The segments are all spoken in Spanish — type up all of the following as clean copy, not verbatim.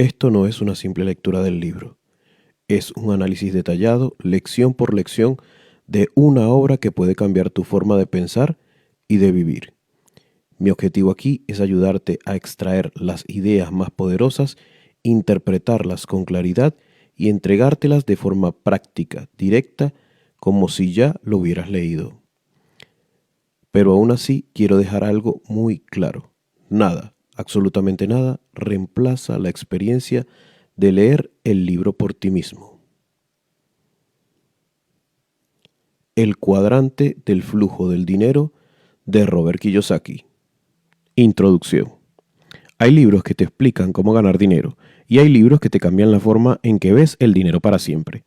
Esto no es una simple lectura del libro, es un análisis detallado, lección por lección, de una obra que puede cambiar tu forma de pensar y de vivir. Mi objetivo aquí es ayudarte a extraer las ideas más poderosas, interpretarlas con claridad y entregártelas de forma práctica, directa, como si ya lo hubieras leído. Pero aún así quiero dejar algo muy claro. Nada, absolutamente nada, reemplaza la experiencia de leer el libro por ti mismo. El cuadrante del flujo del dinero de Robert Kiyosaki. Introducción. Hay libros que te explican cómo ganar dinero y hay libros que te cambian la forma en que ves el dinero para siempre.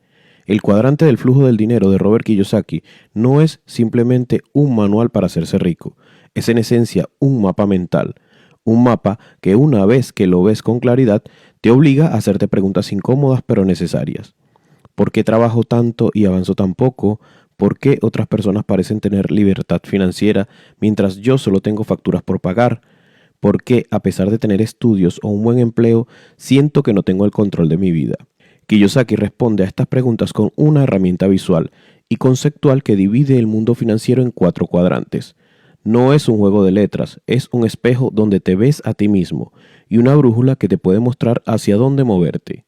El cuadrante del flujo del dinero de Robert Kiyosaki no es simplemente un manual para hacerse rico, es en esencia un mapa mental, un mapa que una vez que lo ves con claridad te obliga a hacerte preguntas incómodas pero necesarias. ¿Por qué trabajo tanto y avanzo tan poco? ¿Por qué otras personas parecen tener libertad financiera mientras yo solo tengo facturas por pagar? ¿Por qué, a pesar de tener estudios o un buen empleo, siento que no tengo el control de mi vida? Kiyosaki responde a estas preguntas con una herramienta visual y conceptual que divide el mundo financiero en 4 cuadrantes. No es un juego de letras, es un espejo donde te ves a ti mismo y una brújula que te puede mostrar hacia dónde moverte.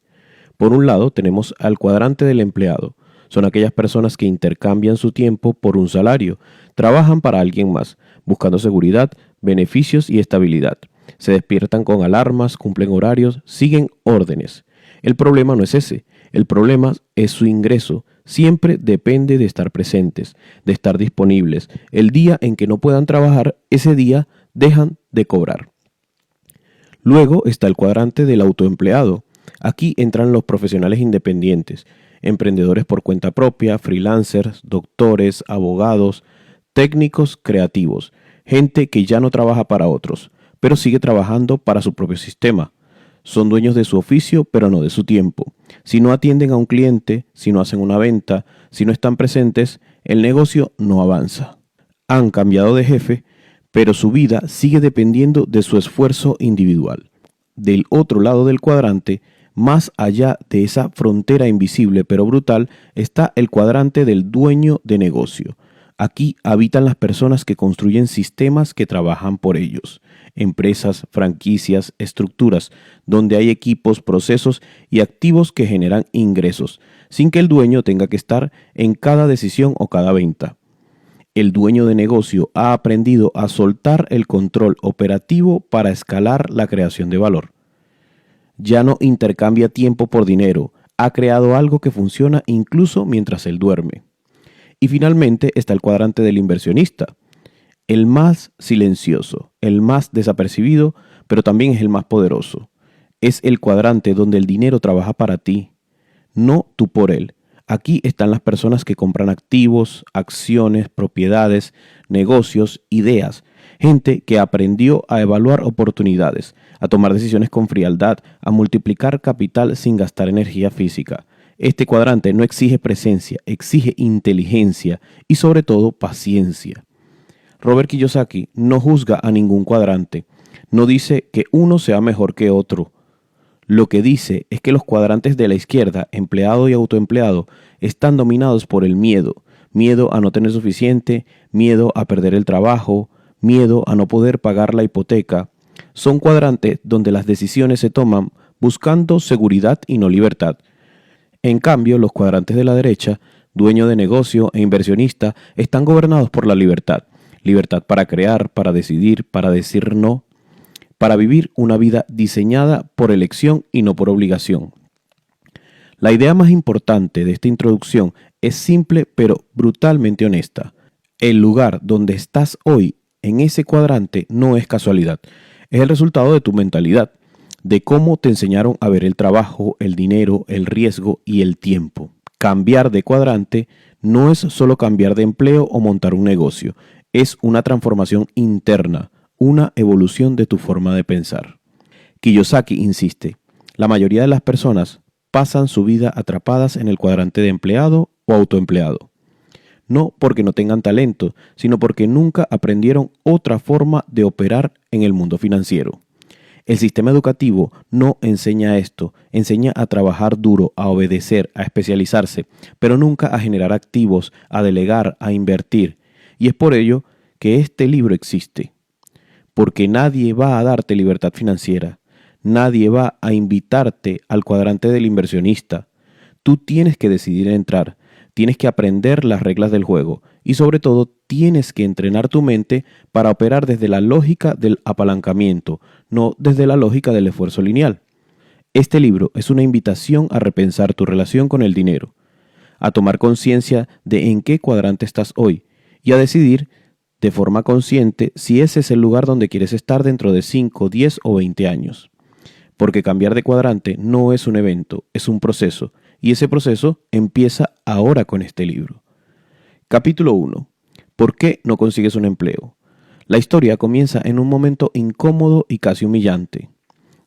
Por un lado tenemos al cuadrante del empleado. Son aquellas personas que intercambian su tiempo por un salario, trabajan para alguien más, buscando seguridad, beneficios y estabilidad. Se despiertan con alarmas, cumplen horarios, siguen órdenes. El problema no es ese, el problema es su ingreso. Siempre depende de estar presentes, de estar disponibles. El día en que no puedan trabajar, ese día dejan de cobrar. Luego está el cuadrante del autoempleado. Aquí entran los profesionales independientes, emprendedores por cuenta propia, freelancers, doctores, abogados, técnicos creativos, gente que ya no trabaja para otros, pero sigue trabajando para su propio sistema. Son dueños de su oficio, pero no de su tiempo. Si no atienden a un cliente, si no hacen una venta, si no están presentes, el negocio no avanza. Han cambiado de jefe, pero su vida sigue dependiendo de su esfuerzo individual. Del otro lado del cuadrante, más allá de esa frontera invisible pero brutal, está el cuadrante del dueño de negocio. Aquí habitan las personas que construyen sistemas que trabajan por ellos, empresas, franquicias, estructuras, donde hay equipos, procesos y activos que generan ingresos, sin que el dueño tenga que estar en cada decisión o cada venta. El dueño de negocio ha aprendido a soltar el control operativo para escalar la creación de valor. Ya no intercambia tiempo por dinero, ha creado algo que funciona incluso mientras él duerme. Y finalmente está el cuadrante del inversionista, el más silencioso, el más desapercibido, pero también es el más poderoso. Es el cuadrante donde el dinero trabaja para ti, no tú por él. Aquí están las personas que compran activos, acciones, propiedades, negocios, ideas. Gente que aprendió a evaluar oportunidades, a tomar decisiones con frialdad, a multiplicar capital sin gastar energía física. Este cuadrante no exige presencia, exige inteligencia y sobre todo paciencia. Robert Kiyosaki no juzga a ningún cuadrante, no dice que uno sea mejor que otro. Lo que dice es que los cuadrantes de la izquierda, empleado y autoempleado, están dominados por el miedo. Miedo a no tener suficiente, miedo a perder el trabajo, miedo a no poder pagar la hipoteca. Son cuadrantes donde las decisiones se toman buscando seguridad y no libertad. En cambio, los cuadrantes de la derecha, dueño de negocio e inversionista, están gobernados por la libertad. Libertad para crear, para decidir, para decir no, para vivir una vida diseñada por elección y no por obligación. La idea más importante de esta introducción es simple pero brutalmente honesta. El lugar donde estás hoy en ese cuadrante no es casualidad, es el resultado de tu mentalidad, de cómo te enseñaron a ver el trabajo, el dinero, el riesgo y el tiempo. Cambiar de cuadrante no es solo cambiar de empleo o montar un negocio, es una transformación interna, una evolución de tu forma de pensar. Kiyosaki insiste, la mayoría de las personas pasan su vida atrapadas en el cuadrante de empleado o autoempleado. No porque no tengan talento, sino porque nunca aprendieron otra forma de operar en el mundo financiero. El sistema educativo no enseña esto, enseña a trabajar duro, a obedecer, a especializarse, pero nunca a generar activos, a delegar, a invertir. Y es por ello que este libro existe. Porque nadie va a darte libertad financiera, nadie va a invitarte al cuadrante del inversionista. Tú tienes que decidir entrar, tienes que aprender las reglas del juego y sobre todo tienes que entrenar tu mente para operar desde la lógica del apalancamiento, no desde la lógica del esfuerzo lineal. Este libro es una invitación a repensar tu relación con el dinero, a tomar conciencia de en qué cuadrante estás hoy y a decidir de forma consciente si ese es el lugar donde quieres estar dentro de 5, 10 o 20 años. Porque cambiar de cuadrante no es un evento, es un proceso, y ese proceso empieza ahora con este libro. Capítulo 1. ¿Por qué no consigues un empleo? La historia comienza en un momento incómodo y casi humillante.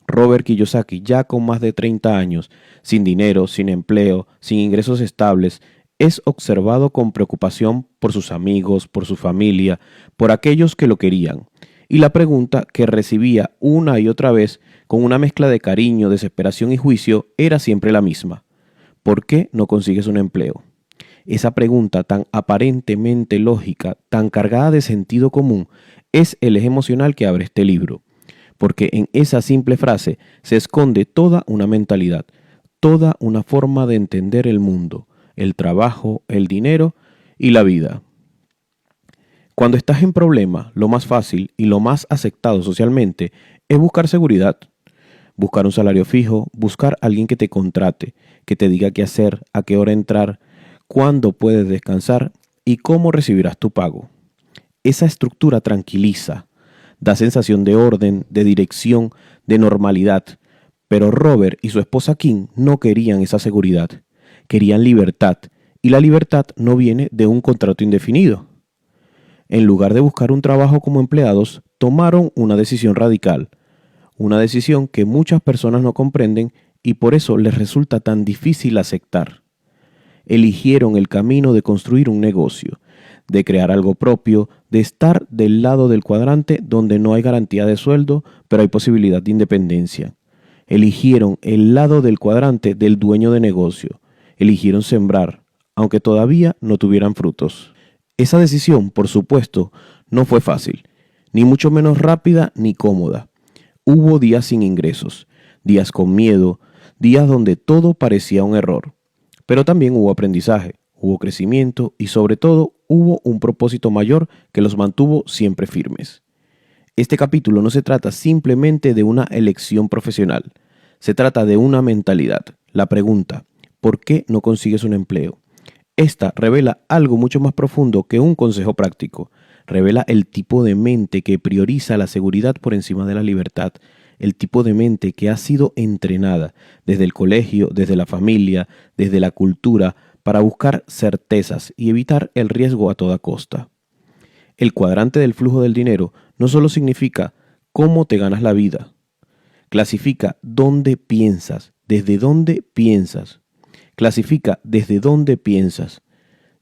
Robert Kiyosaki, ya con más de 30 años, sin dinero, sin empleo, sin ingresos estables, es observado con preocupación por sus amigos, por su familia, por aquellos que lo querían. Y la pregunta que recibía una y otra vez, con una mezcla de cariño, desesperación y juicio, era siempre la misma. ¿Por qué no consigues un empleo? Esa pregunta tan aparentemente lógica, tan cargada de sentido común, es el eje emocional que abre este libro. Porque en esa simple frase se esconde toda una mentalidad, toda una forma de entender el mundo, el trabajo, el dinero y la vida. Cuando estás en problema, lo más fácil y lo más aceptado socialmente es buscar seguridad. Buscar un salario fijo, buscar a alguien que te contrate, que te diga qué hacer, a qué hora entrar, cuándo puedes descansar y cómo recibirás tu pago. Esa estructura tranquiliza, da sensación de orden, de dirección, de normalidad. Pero Robert y su esposa Kim no querían esa seguridad, querían libertad, y la libertad no viene de un contrato indefinido. En lugar de buscar un trabajo como empleados, tomaron una decisión radical, una decisión que muchas personas no comprenden y por eso les resulta tan difícil aceptar. Eligieron el camino de construir un negocio, de crear algo propio, de estar del lado del cuadrante donde no hay garantía de sueldo, pero hay posibilidad de independencia. Eligieron el lado del cuadrante del dueño de negocio. Eligieron sembrar, aunque todavía no tuvieran frutos. Esa decisión, por supuesto, no fue fácil, ni mucho menos rápida ni cómoda. Hubo días sin ingresos, días con miedo, días donde todo parecía un error. Pero también hubo aprendizaje, hubo crecimiento y sobre todo hubo un propósito mayor que los mantuvo siempre firmes. Este capítulo no se trata simplemente de una elección profesional, se trata de una mentalidad. La pregunta, ¿por qué no consigues un empleo? Esta revela algo mucho más profundo que un consejo práctico. Revela el tipo de mente que prioriza la seguridad por encima de la libertad, el tipo de mente que ha sido entrenada desde el colegio, desde la familia, desde la cultura, para buscar certezas y evitar el riesgo a toda costa. El cuadrante del flujo del dinero no solo significa cómo te ganas la vida, clasifica dónde piensas, desde dónde piensas. Clasifica desde dónde piensas,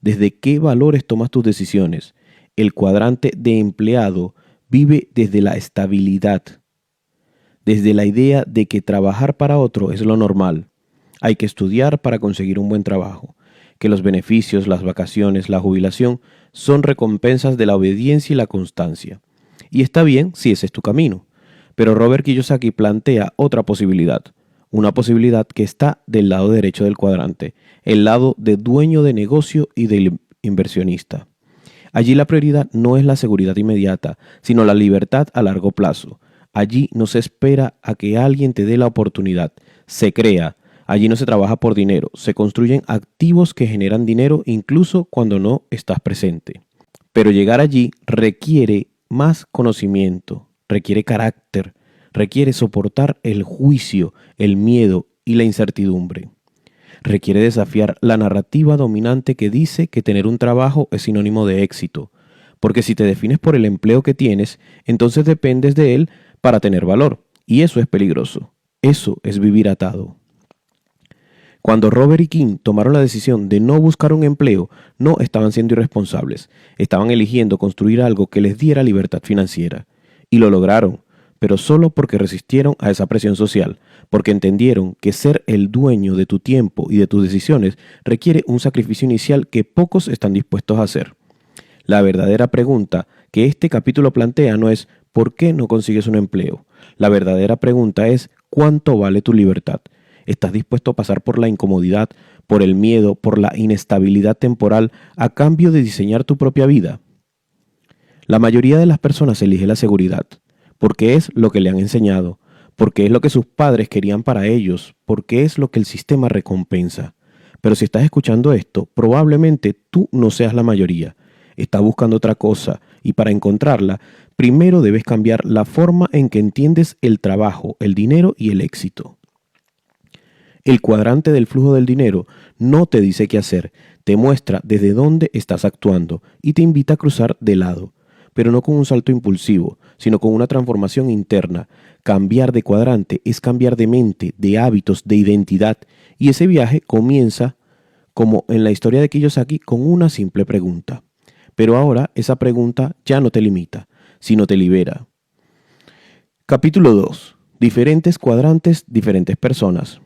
desde qué valores tomas tus decisiones. El cuadrante de empleado vive desde la estabilidad, desde la idea de que trabajar para otro es lo normal. Hay que estudiar para conseguir un buen trabajo, que los beneficios, las vacaciones, la jubilación son recompensas de la obediencia y la constancia. Y está bien si ese es tu camino, pero Robert Kiyosaki plantea otra posibilidad. Una posibilidad que está del lado derecho del cuadrante, el lado de dueño de negocio y del inversionista. Allí la prioridad no es la seguridad inmediata, sino la libertad a largo plazo. Allí no se espera a que alguien te dé la oportunidad, se crea. Allí no se trabaja por dinero, se construyen activos que generan dinero incluso cuando no estás presente. Pero llegar allí requiere más conocimiento, requiere carácter, requiere soportar el juicio, el miedo y la incertidumbre. Requiere desafiar la narrativa dominante que dice que tener un trabajo es sinónimo de éxito, porque si te defines por el empleo que tienes, entonces dependes de él para tener valor, y eso es peligroso. Eso es vivir atado. Cuando Robert y Kim tomaron la decisión de no buscar un empleo, no estaban siendo irresponsables, estaban eligiendo construir algo que les diera libertad financiera, y lo lograron. pero solo porque resistieron a esa presión social, porque entendieron que ser el dueño de tu tiempo y de tus decisiones requiere un sacrificio inicial que pocos están dispuestos a hacer. La verdadera pregunta que este capítulo plantea no es ¿por qué no consigues un empleo? La verdadera pregunta es ¿cuánto vale tu libertad? ¿Estás dispuesto a pasar por la incomodidad, por el miedo, por la inestabilidad temporal a cambio de diseñar tu propia vida? La mayoría de las personas elige la seguridad, porque es lo que le han enseñado, porque es lo que sus padres querían para ellos, porque es lo que el sistema recompensa. Pero si estás escuchando esto, probablemente tú no seas la mayoría. Estás buscando otra cosa, y para encontrarla, primero debes cambiar la forma en que entiendes el trabajo, el dinero y el éxito. El cuadrante del flujo del dinero no te dice qué hacer, te muestra desde dónde estás actuando y te invita a cruzar de lado, pero no con un salto impulsivo, sino con una transformación interna. Cambiar de cuadrante es cambiar de mente, de hábitos, de identidad, y ese viaje comienza, como en la historia de Kiyosaki, con una simple pregunta. Pero ahora esa pregunta ya no te limita, sino te libera. Capítulo 2. Diferentes cuadrantes, diferentes personas.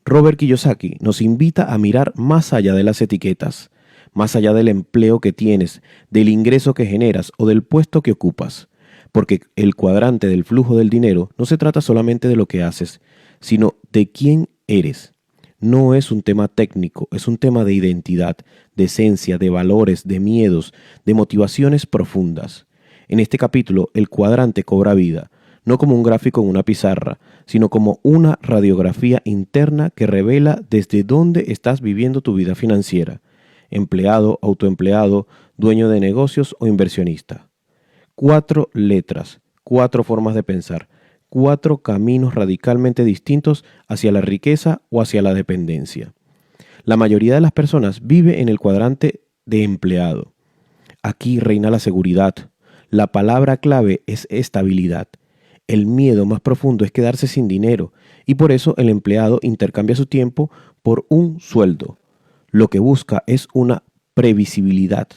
Robert Kiyosaki nos invita a mirar más allá de las etiquetas, más allá del empleo que tienes, del ingreso que generas o del puesto que ocupas, porque el cuadrante del flujo del dinero no se trata solamente de lo que haces, sino de quién eres. No es un tema técnico, es un tema de identidad, de esencia, de valores, de miedos, de motivaciones profundas. En este capítulo, el cuadrante cobra vida, no como un gráfico en una pizarra, sino como una radiografía interna que revela desde dónde estás viviendo tu vida financiera: empleado, autoempleado, dueño de negocios o inversionista. 4 letras, 4 formas de pensar, 4 caminos radicalmente distintos hacia la riqueza o hacia la dependencia. La mayoría de las personas vive en el cuadrante de empleado. Aquí reina la seguridad. La palabra clave es estabilidad. El miedo más profundo es quedarse sin dinero, y por eso el empleado intercambia su tiempo por un sueldo. Lo que busca es una previsibilidad.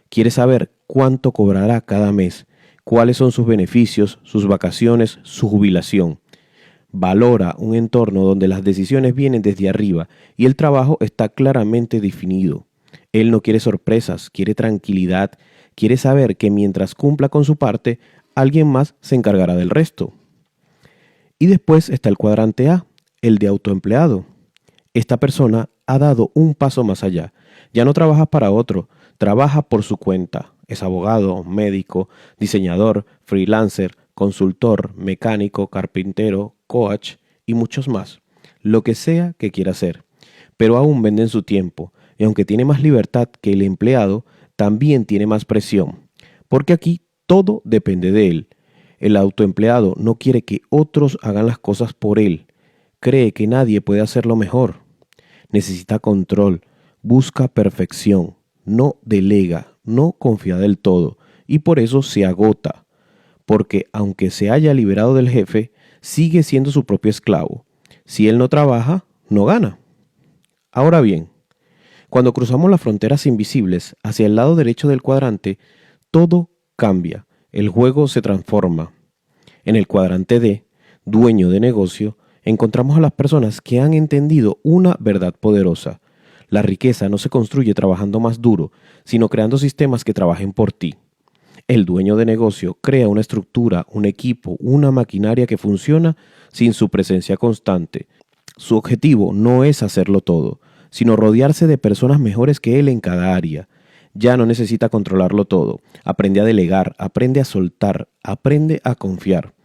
Quiere saber cuánto cobrará cada mes, cuáles son sus beneficios, sus vacaciones, su jubilación. Valora un entorno donde las decisiones vienen desde arriba y el trabajo está claramente definido. Él no quiere sorpresas, quiere tranquilidad, quiere saber que mientras cumpla con su parte, alguien más se encargará del resto. Y después está el cuadrante A, el de autoempleado. Esta persona ha dado un paso más allá. Ya no trabaja para otro, trabaja por su cuenta. Es abogado, médico, diseñador, freelancer, consultor, mecánico, carpintero, coach y muchos más. Lo que sea que quiera hacer. Pero aún venden su tiempo, y aunque tiene más libertad que el empleado, también tiene más presión. Porque aquí todo depende de él. El autoempleado no quiere que otros hagan las cosas por él. Cree que nadie puede hacerlo mejor. Necesita control, busca perfección, no delega, no confía del todo, y por eso se agota. Porque aunque se haya liberado del jefe, sigue siendo su propio esclavo. Si él no trabaja, no gana. Ahora bien, cuando cruzamos las fronteras invisibles hacia el lado derecho del cuadrante, todo cambia, el juego se transforma. En el cuadrante D, dueño de negocio, encontramos a las personas que han entendido una verdad poderosa. La riqueza no se construye trabajando más duro, sino creando sistemas que trabajen por ti. El dueño de negocio crea una estructura, un equipo, una maquinaria que funciona sin su presencia constante. Su objetivo no es hacerlo todo, sino rodearse de personas mejores que él en cada área. Ya no necesita controlarlo todo. Aprende a delegar, aprende a soltar, aprende a confiar.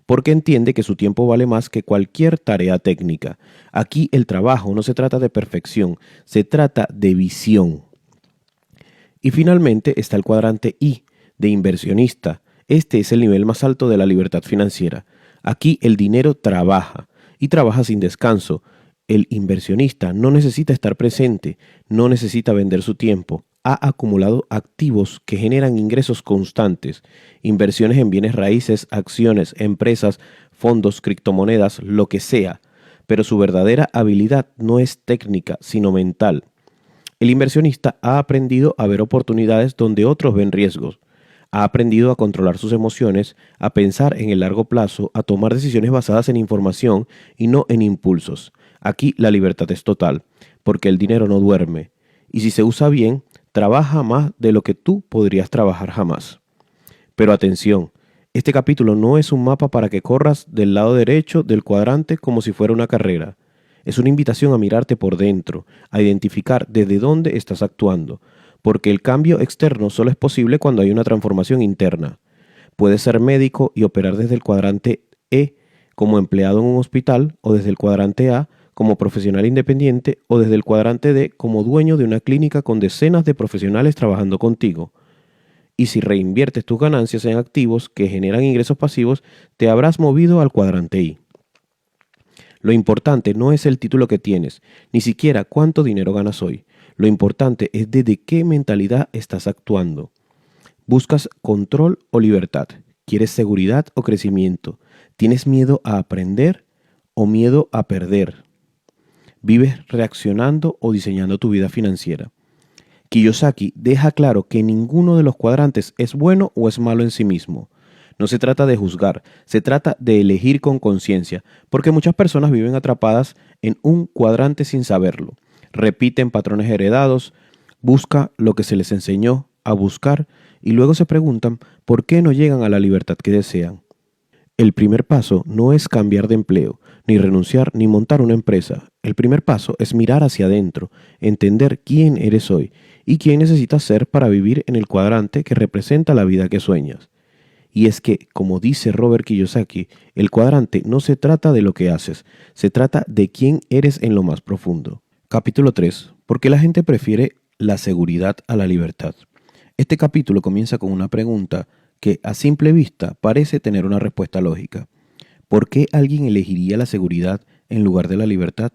Porque entiende que su tiempo vale más que cualquier tarea técnica. Aquí el trabajo no se trata de perfección, se trata de visión. Y finalmente está el cuadrante I, de inversionista. Este es el nivel más alto de la libertad financiera. Aquí el dinero trabaja, y trabaja sin descanso. El inversionista no necesita estar presente, no necesita vender su tiempo. Ha acumulado activos que generan ingresos constantes, inversiones en bienes raíces, acciones, empresas, fondos, criptomonedas, lo que sea. Pero su verdadera habilidad no es técnica, sino mental. El inversionista ha aprendido a ver oportunidades donde otros ven riesgos. Ha aprendido a controlar sus emociones, a pensar en el largo plazo, a tomar decisiones basadas en información y no en impulsos. Aquí la libertad es total, porque el dinero no duerme, y si se usa bien, trabaja más de lo que tú podrías trabajar jamás. Pero atención, este capítulo no es un mapa para que corras del lado derecho del cuadrante como si fuera una carrera. Es una invitación a mirarte por dentro, a identificar desde dónde estás actuando, porque el cambio externo solo es posible cuando hay una transformación interna. Puedes ser médico y operar desde el cuadrante E como empleado en un hospital o desde el cuadrante A como profesional independiente o desde el cuadrante D como dueño de una clínica con decenas de profesionales trabajando contigo. Y si reinviertes tus ganancias en activos que generan ingresos pasivos, te habrás movido al cuadrante I. Lo importante no es el título que tienes, ni siquiera cuánto dinero ganas hoy. Lo importante es desde qué mentalidad estás actuando. ¿Buscas control o libertad? ¿Quieres seguridad o crecimiento? ¿Tienes miedo a aprender o miedo a perder? ¿Vives reaccionando o diseñando tu vida financiera? Kiyosaki deja claro que ninguno de los cuadrantes es bueno o es malo en sí mismo. No se trata de juzgar, se trata de elegir con conciencia, porque muchas personas viven atrapadas en un cuadrante sin saberlo. Repiten patrones heredados, buscan lo que se les enseñó a buscar y luego se preguntan por qué no llegan a la libertad que desean. El primer paso no es cambiar de empleo, ni renunciar, ni montar una empresa. El primer paso es mirar hacia adentro, entender quién eres hoy y quién necesitas ser para vivir en el cuadrante que representa la vida que sueñas. Y es que, como dice Robert Kiyosaki, el cuadrante no se trata de lo que haces, se trata de quién eres en lo más profundo. Capítulo 3. ¿Por qué la gente prefiere la seguridad a la libertad? Este capítulo comienza con una pregunta que a simple vista parece tener una respuesta lógica. ¿Por qué alguien elegiría la seguridad en lugar de la libertad?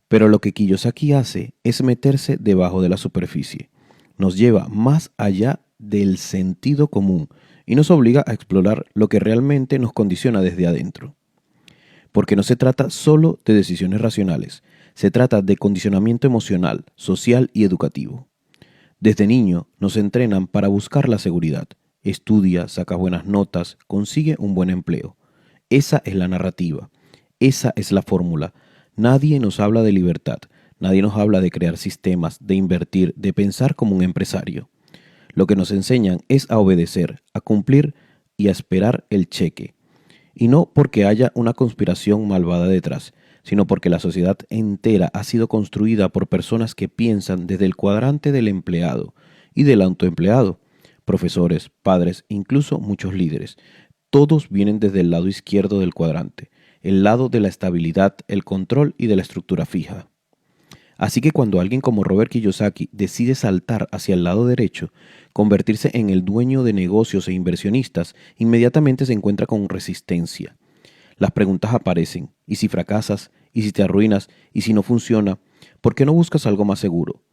Pero lo que Kiyosaki hace es meterse debajo de la superficie. Nos lleva más allá del sentido común y nos obliga a explorar lo que realmente nos condiciona desde adentro. Porque no se trata solo de decisiones racionales, se trata de condicionamiento emocional, social y educativo. Desde niño nos entrenan para buscar la seguridad. Estudia, saca buenas notas, consigue un buen empleo. Esa es la narrativa, esa es la fórmula. Nadie nos habla de libertad, nadie nos habla de crear sistemas, de invertir, de pensar como un empresario. Lo que nos enseñan es a obedecer, a cumplir y a esperar el cheque. Y no porque haya una conspiración malvada detrás, sino porque la sociedad entera ha sido construida por personas que piensan desde el cuadrante del empleado y del autoempleado. Profesores, padres, incluso muchos líderes. Todos vienen desde el lado izquierdo del cuadrante, el lado de la estabilidad, el control y de la estructura fija. Así que cuando alguien como Robert Kiyosaki decide saltar hacia el lado derecho, convertirse en el dueño de negocios e inversionistas, inmediatamente se encuentra con resistencia. Las preguntas aparecen, ¿y si fracasas? ¿Y si te arruinas? ¿Y si no funciona? ¿Por qué no buscas algo más seguro?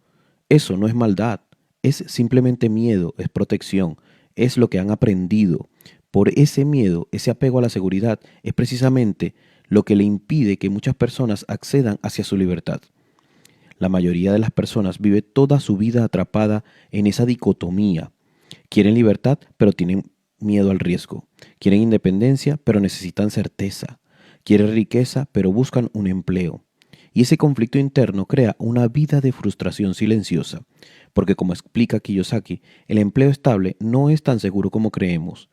Eso no es maldad, es simplemente miedo, es protección, es lo que han aprendido. Por ese miedo, ese apego a la seguridad, es precisamente lo que le impide que muchas personas accedan hacia su libertad. La mayoría de las personas vive toda su vida atrapada en esa dicotomía. Quieren libertad, pero tienen miedo al riesgo. Quieren independencia, pero necesitan certeza. Quieren riqueza, pero buscan un empleo. Y ese conflicto interno crea una vida de frustración silenciosa, porque como explica Kiyosaki, el empleo estable no es tan seguro como creemos.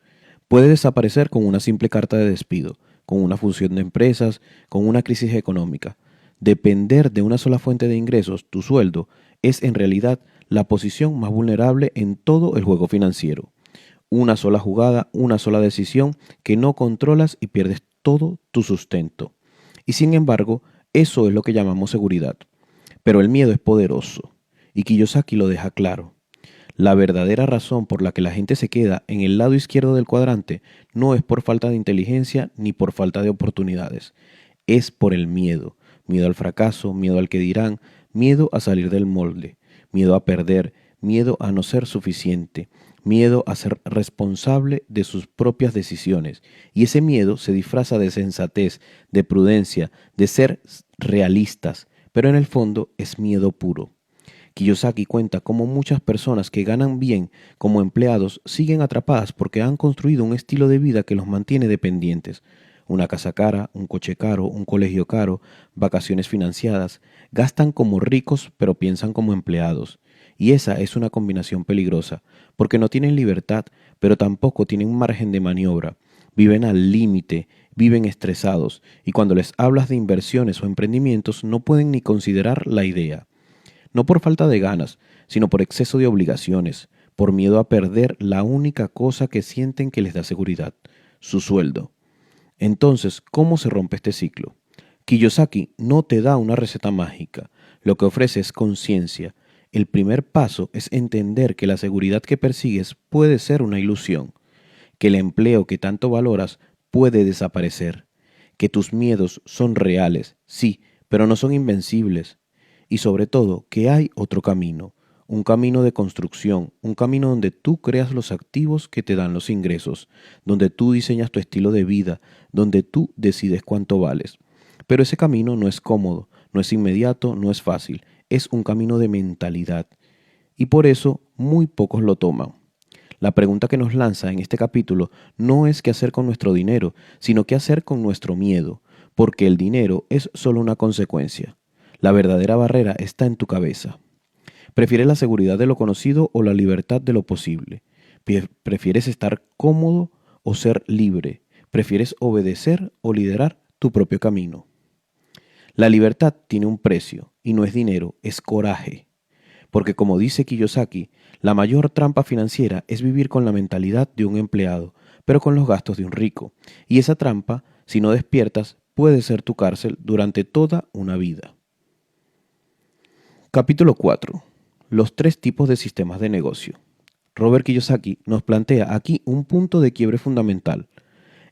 Puede desaparecer con una simple carta de despido, con una fusión de empresas, con una crisis económica. Depender de una sola fuente de ingresos, tu sueldo, es en realidad la posición más vulnerable en todo el juego financiero. Una sola jugada, una sola decisión que no controlas y pierdes todo tu sustento. Y sin embargo, eso es lo que llamamos seguridad. Pero el miedo es poderoso, y Kiyosaki lo deja claro. La verdadera razón por la que la gente se queda en el lado izquierdo del cuadrante no es por falta de inteligencia ni por falta de oportunidades, es por el miedo. Miedo al fracaso, miedo al que dirán, miedo a salir del molde, miedo a perder, miedo a no ser suficiente, miedo a ser responsable de sus propias decisiones. Y ese miedo se disfraza de sensatez, de prudencia, de ser realistas, pero en el fondo es miedo puro. Kiyosaki cuenta cómo muchas personas que ganan bien como empleados siguen atrapadas porque han construido un estilo de vida que los mantiene dependientes. Una casa cara, un coche caro, un colegio caro, vacaciones financiadas. Gastan como ricos pero piensan como empleados. Y esa es una combinación peligrosa, porque no tienen libertad, pero tampoco tienen margen de maniobra. Viven al límite, viven estresados, y cuando les hablas de inversiones o emprendimientos no pueden ni considerar la idea. No por falta de ganas, sino por exceso de obligaciones, por miedo a perder la única cosa que sienten que les da seguridad, su sueldo. Entonces, ¿cómo se rompe este ciclo? Kiyosaki no te da una receta mágica, lo que ofrece es conciencia. El primer paso es entender que la seguridad que persigues puede ser una ilusión, que el empleo que tanto valoras puede desaparecer, que tus miedos son reales, sí, pero no son invencibles, y sobre todo que hay otro camino, un camino de construcción, un camino donde tú creas los activos que te dan los ingresos, donde tú diseñas tu estilo de vida, donde tú decides cuánto vales. Pero ese camino no es cómodo, no es inmediato, no es fácil, es un camino de mentalidad, y por eso muy pocos lo toman. La pregunta que nos lanza en este capítulo no es qué hacer con nuestro dinero, sino qué hacer con nuestro miedo, porque el dinero es solo una consecuencia. La verdadera barrera está en tu cabeza. ¿Prefieres la seguridad de lo conocido o la libertad de lo posible? ¿Prefieres estar cómodo o ser libre? ¿Prefieres obedecer o liderar tu propio camino? La libertad tiene un precio y no es dinero, es coraje. Porque como dice Kiyosaki, la mayor trampa financiera es vivir con la mentalidad de un empleado, pero con los gastos de un rico. Y esa trampa, si no despiertas, puede ser tu cárcel durante toda una vida. Capítulo 4. Los tres tipos de sistemas de negocio. Robert Kiyosaki nos plantea aquí un punto de quiebre fundamental.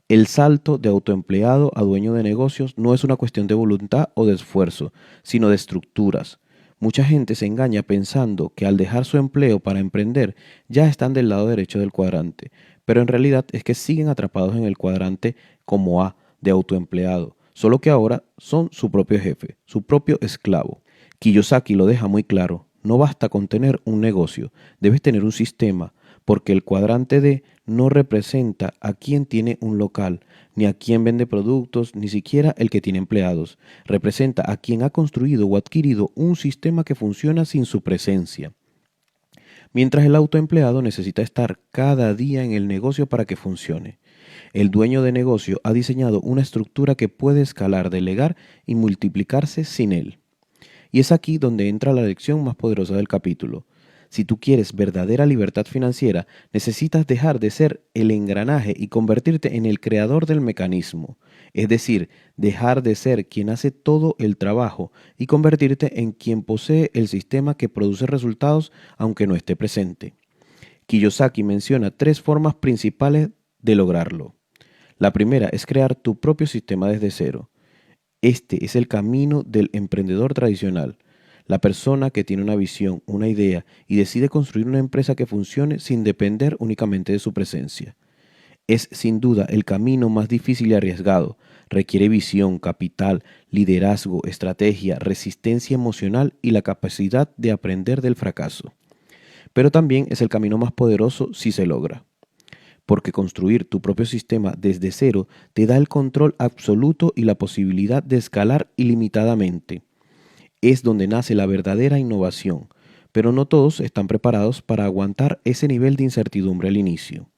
El salto de autoempleado a dueño de negocios no es una cuestión de voluntad o de esfuerzo, sino de estructuras. Mucha gente se engaña pensando que al dejar su empleo para emprender ya están del lado derecho del cuadrante, pero en realidad es que siguen atrapados en el cuadrante como A, de autoempleado, solo que ahora son su propio jefe, su propio esclavo. Kiyosaki lo deja muy claro, no basta con tener un negocio, debes tener un sistema, porque el cuadrante D no representa a quien tiene un local, ni a quien vende productos, ni siquiera el que tiene empleados. Representa a quien ha construido o adquirido un sistema que funciona sin su presencia. Mientras el autoempleado necesita estar cada día en el negocio para que funcione. El dueño de negocio ha diseñado una estructura que puede escalar, delegar y multiplicarse sin él. Y es aquí donde entra la lección más poderosa del capítulo. Si tú quieres verdadera libertad financiera, necesitas dejar de ser el engranaje y convertirte en el creador del mecanismo. Es decir, dejar de ser quien hace todo el trabajo y convertirte en quien posee el sistema que produce resultados aunque no esté presente. Kiyosaki menciona tres formas principales de lograrlo. La primera es crear tu propio sistema desde cero. Este es el camino del emprendedor tradicional, la persona que tiene una visión, una idea y decide construir una empresa que funcione sin depender únicamente de su presencia. Es sin duda el camino más difícil y arriesgado. Requiere visión, capital, liderazgo, estrategia, resistencia emocional y la capacidad de aprender del fracaso. Pero también es el camino más poderoso si se logra, porque construir tu propio sistema desde cero te da el control absoluto y la posibilidad de escalar ilimitadamente. Es donde nace la verdadera innovación, pero no todos están preparados para aguantar ese nivel de incertidumbre al inicio.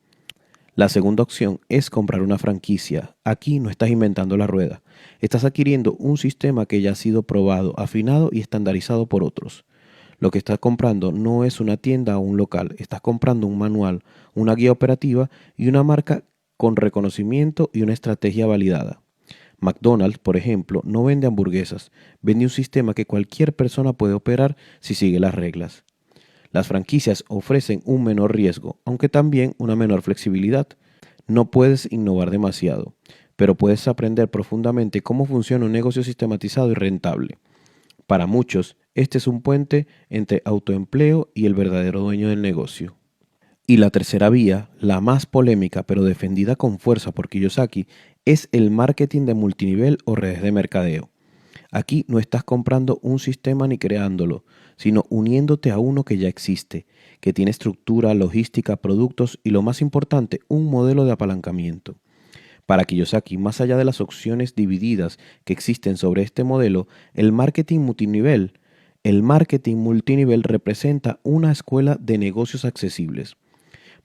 La segunda opción es comprar una franquicia. Aquí no estás inventando la rueda, estás adquiriendo un sistema que ya ha sido probado, afinado y estandarizado por otros. Lo que estás comprando no es una tienda o un local, estás comprando un manual, una guía operativa y una marca con reconocimiento y una estrategia validada. McDonald's, por ejemplo, no vende hamburguesas, vende un sistema que cualquier persona puede operar si sigue las reglas. Las franquicias ofrecen un menor riesgo, aunque también una menor flexibilidad. No puedes innovar demasiado, pero puedes aprender profundamente cómo funciona un negocio sistematizado y rentable. Para muchos, este es un puente entre autoempleo y el verdadero dueño del negocio. Y la tercera vía, la más polémica pero defendida con fuerza por Kiyosaki, es el marketing de multinivel o redes de mercadeo. Aquí no estás comprando un sistema ni creándolo, sino uniéndote a uno que ya existe, que tiene estructura, logística, productos y lo más importante, un modelo de apalancamiento. Para Kiyosaki, más allá de las opciones divididas que existen sobre este modelo, el marketing multinivel representa una escuela de negocios accesibles,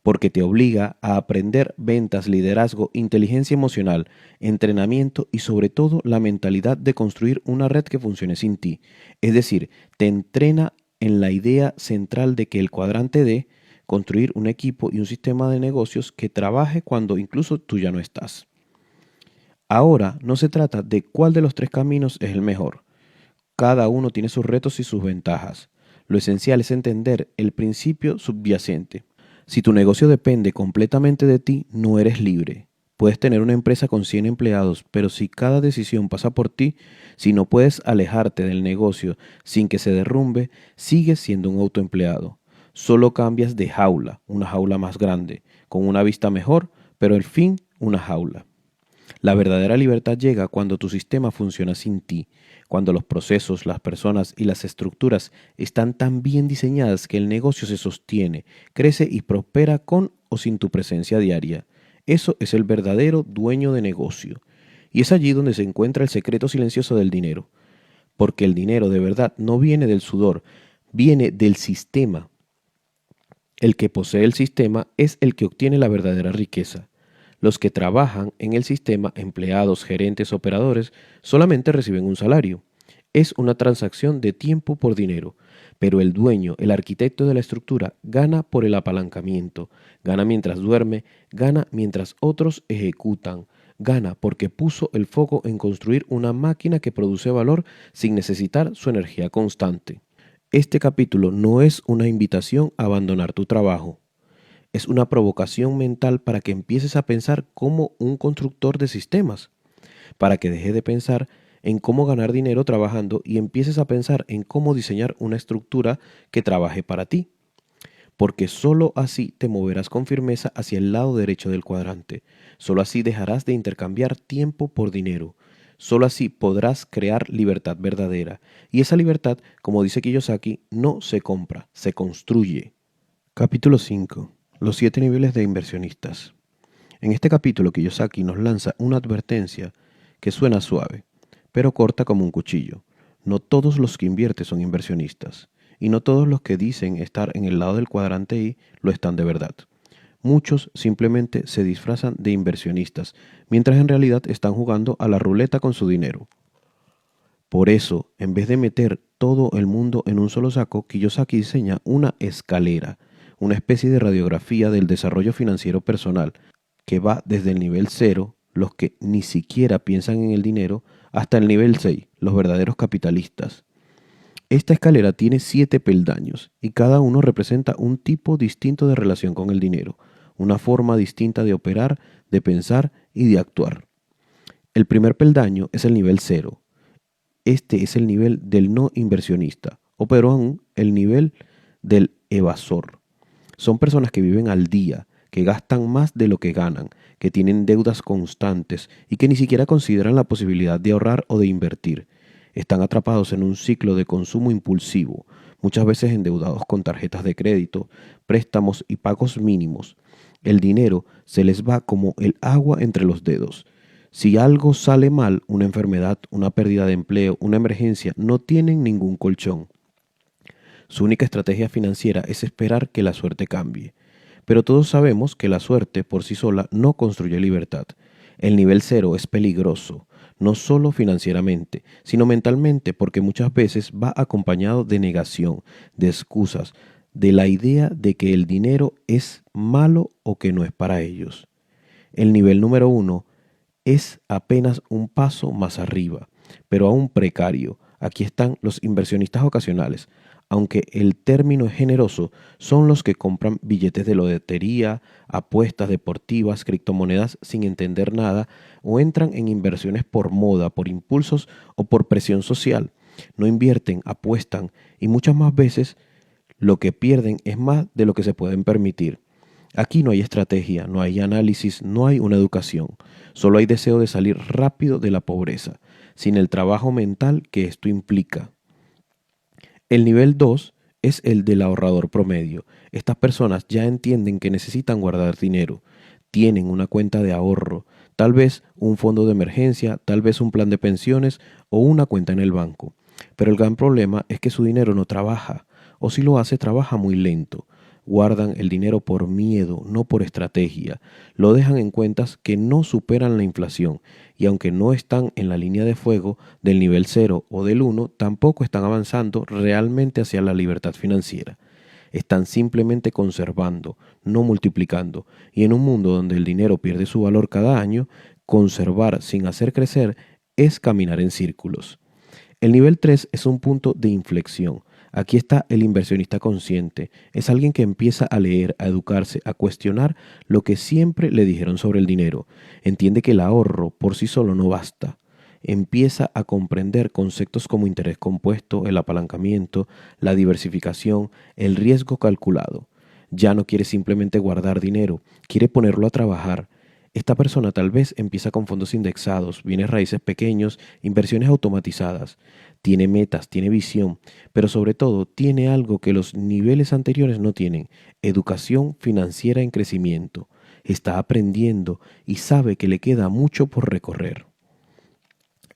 porque te obliga a aprender ventas, liderazgo, inteligencia emocional, entrenamiento y sobre todo la mentalidad de construir una red que funcione sin ti. Es decir, te entrena en la idea central de que el cuadrante D, construir un equipo y un sistema de negocios que trabaje cuando incluso tú ya no estás. Ahora no se trata de cuál de los tres caminos es el mejor. Cada uno tiene sus retos y sus ventajas. Lo esencial es entender el principio subyacente. Si tu negocio depende completamente de ti, no eres libre. Puedes tener una empresa con 100 empleados, pero si cada decisión pasa por ti, si no puedes alejarte del negocio sin que se derrumbe, sigues siendo un autoempleado. Solo cambias de jaula, una jaula más grande, con una vista mejor, pero al fin una jaula. La verdadera libertad llega cuando tu sistema funciona sin ti, cuando los procesos, las personas y las estructuras están tan bien diseñadas que el negocio se sostiene, crece y prospera con o sin tu presencia diaria. Eso es el verdadero dueño de negocio. Y es allí donde se encuentra el secreto silencioso del dinero. Porque el dinero de verdad no viene del sudor, viene del sistema. El que posee el sistema es el que obtiene la verdadera riqueza. Los que trabajan en el sistema, empleados, gerentes, operadores, solamente reciben un salario. Es una transacción de tiempo por dinero, pero el dueño, el arquitecto de la estructura, gana por el apalancamiento, gana mientras duerme, gana mientras otros ejecutan, gana porque puso el foco en construir una máquina que produce valor sin necesitar su energía constante. Este capítulo no es una invitación a abandonar tu trabajo. Es una provocación mental para que empieces a pensar como un constructor de sistemas, para que dejes de pensar en cómo ganar dinero trabajando y empieces a pensar en cómo diseñar una estructura que trabaje para ti, porque sólo así te moverás con firmeza hacia el lado derecho del cuadrante, sólo así dejarás de intercambiar tiempo por dinero, sólo así podrás crear libertad verdadera, y esa libertad, como dice Kiyosaki, no se compra, se construye. Capítulo 5. Los 7 niveles de inversionistas. En este capítulo Kiyosaki nos lanza una advertencia que suena suave, pero corta como un cuchillo. No todos los que invierten son inversionistas, y no todos los que dicen estar en el lado del cuadrante I lo están de verdad. Muchos simplemente se disfrazan de inversionistas, mientras en realidad están jugando a la ruleta con su dinero. Por eso, en vez de meter todo el mundo en un solo saco, Kiyosaki diseña una escalera, una especie de radiografía del desarrollo financiero personal, que va desde el nivel 0, los que ni siquiera piensan en el dinero, hasta el nivel 6, los verdaderos capitalistas. Esta escalera tiene 7 peldaños y cada uno representa un tipo distinto de relación con el dinero, una forma distinta de operar, de pensar y de actuar. El primer peldaño es el nivel 0. Este es el nivel del no inversionista, o pero aún el nivel del evasor. Son personas que viven al día, que gastan más de lo que ganan, que tienen deudas constantes y que ni siquiera consideran la posibilidad de ahorrar o de invertir. Están atrapados en un ciclo de consumo impulsivo, muchas veces endeudados con tarjetas de crédito, préstamos y pagos mínimos. El dinero se les va como el agua entre los dedos. Si algo sale mal, una enfermedad, una pérdida de empleo, una emergencia, no tienen ningún colchón. Su única estrategia financiera es esperar que la suerte cambie. Pero todos sabemos que la suerte por sí sola no construye libertad. El nivel 0 es peligroso, no solo financieramente, sino mentalmente, porque muchas veces va acompañado de negación, de excusas, de la idea de que el dinero es malo o que no es para ellos. El nivel número 1 es apenas un paso más arriba, pero aún precario. Aquí están los inversionistas ocasionales. Aunque el término es generoso, son los que compran billetes de lotería, apuestas deportivas, criptomonedas sin entender nada o entran en inversiones por moda, por impulsos o por presión social. No invierten, apuestan y muchas más veces lo que pierden es más de lo que se pueden permitir. Aquí no hay estrategia, no hay análisis, no hay una educación. Solo hay deseo de salir rápido de la pobreza, sin el trabajo mental que esto implica. El nivel 2 es el del ahorrador promedio. Estas personas ya entienden que necesitan guardar dinero, tienen una cuenta de ahorro, tal vez un fondo de emergencia, tal vez un plan de pensiones o una cuenta en el banco. Pero el gran problema es que su dinero no trabaja, o si lo hace, trabaja muy lento. Guardan el dinero por miedo, no por estrategia. Lo dejan en cuentas que no superan la inflación y aunque no están en la línea de fuego del nivel 0 o del 1, tampoco están avanzando realmente hacia la libertad financiera. Están simplemente conservando, no multiplicando. Y en un mundo donde el dinero pierde su valor cada año, conservar sin hacer crecer es caminar en círculos. El nivel 3 es un punto de inflexión. Aquí está el inversionista consciente. Es alguien que empieza a leer, a educarse, a cuestionar lo que siempre le dijeron sobre el dinero. Entiende que el ahorro por sí solo no basta. Empieza a comprender conceptos como interés compuesto, el apalancamiento, la diversificación, el riesgo calculado. Ya no quiere simplemente guardar dinero, quiere ponerlo a trabajar. Esta persona tal vez empieza con fondos indexados, bienes raíces pequeños, inversiones automatizadas. Tiene metas, tiene visión, pero sobre todo tiene algo que los niveles anteriores no tienen: educación financiera en crecimiento. Está aprendiendo y sabe que le queda mucho por recorrer.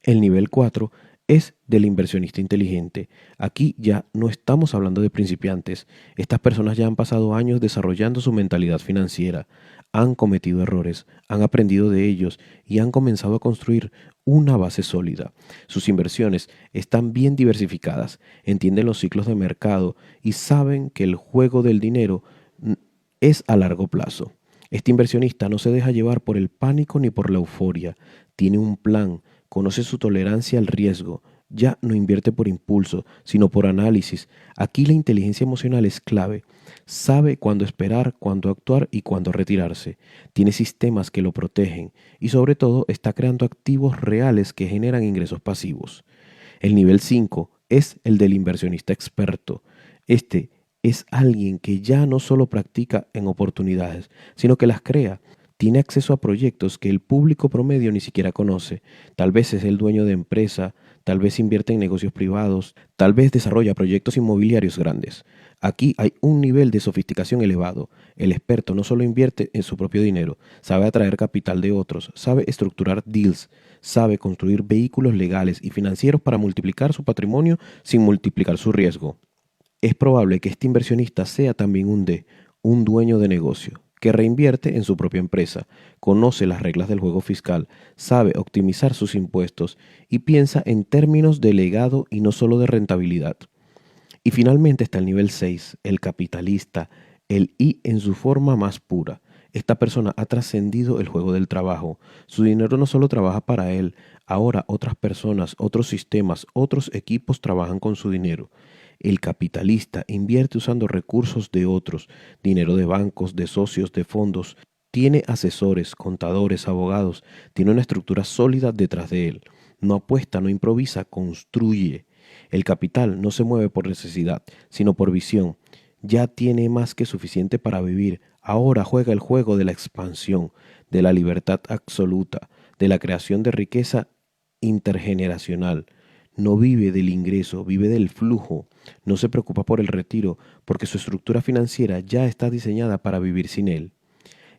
El nivel 4 es del inversionista inteligente. Aquí ya no estamos hablando de principiantes. Estas personas ya han pasado años desarrollando su mentalidad financiera, han cometido errores, han aprendido de ellos y han comenzado a construir una base sólida. Sus inversiones están bien diversificadas, entienden los ciclos de mercado y saben que el juego del dinero es a largo plazo. Este inversionista no se deja llevar por el pánico ni por la euforia. Tiene un plan, conoce su tolerancia al riesgo, ya no invierte por impulso, sino por análisis. Aquí la inteligencia emocional es clave. Sabe cuándo esperar, cuándo actuar y cuándo retirarse. Tiene sistemas que lo protegen y sobre todo está creando activos reales que generan ingresos pasivos. El nivel 5 es el del inversionista experto. Este es alguien que ya no solo practica en oportunidades, sino que las crea. Tiene acceso a proyectos que el público promedio ni siquiera conoce. Tal vez es el dueño de empresa, tal vez invierte en negocios privados, tal vez desarrolla proyectos inmobiliarios grandes. Aquí hay un nivel de sofisticación elevado. El experto no solo invierte en su propio dinero, sabe atraer capital de otros, sabe estructurar deals, sabe construir vehículos legales y financieros para multiplicar su patrimonio sin multiplicar su riesgo. Es probable que este inversionista sea también un dueño de negocio, que reinvierte en su propia empresa, conoce las reglas del juego fiscal, sabe optimizar sus impuestos y piensa en términos de legado y no solo de rentabilidad. Y finalmente está el nivel 6, el capitalista, el I en su forma más pura. Esta persona ha trascendido el juego del trabajo. Su dinero no solo trabaja para él, ahora otras personas, otros sistemas, otros equipos trabajan con su dinero. El capitalista invierte usando recursos de otros, dinero de bancos, de socios, de fondos. Tiene asesores, contadores, abogados. Tiene una estructura sólida detrás de él. No apuesta, no improvisa, construye. El capital no se mueve por necesidad, sino por visión. Ya tiene más que suficiente para vivir. Ahora juega el juego de la expansión, de la libertad absoluta, de la creación de riqueza intergeneracional. No vive del ingreso, vive del flujo. No se preocupa por el retiro, porque su estructura financiera ya está diseñada para vivir sin él.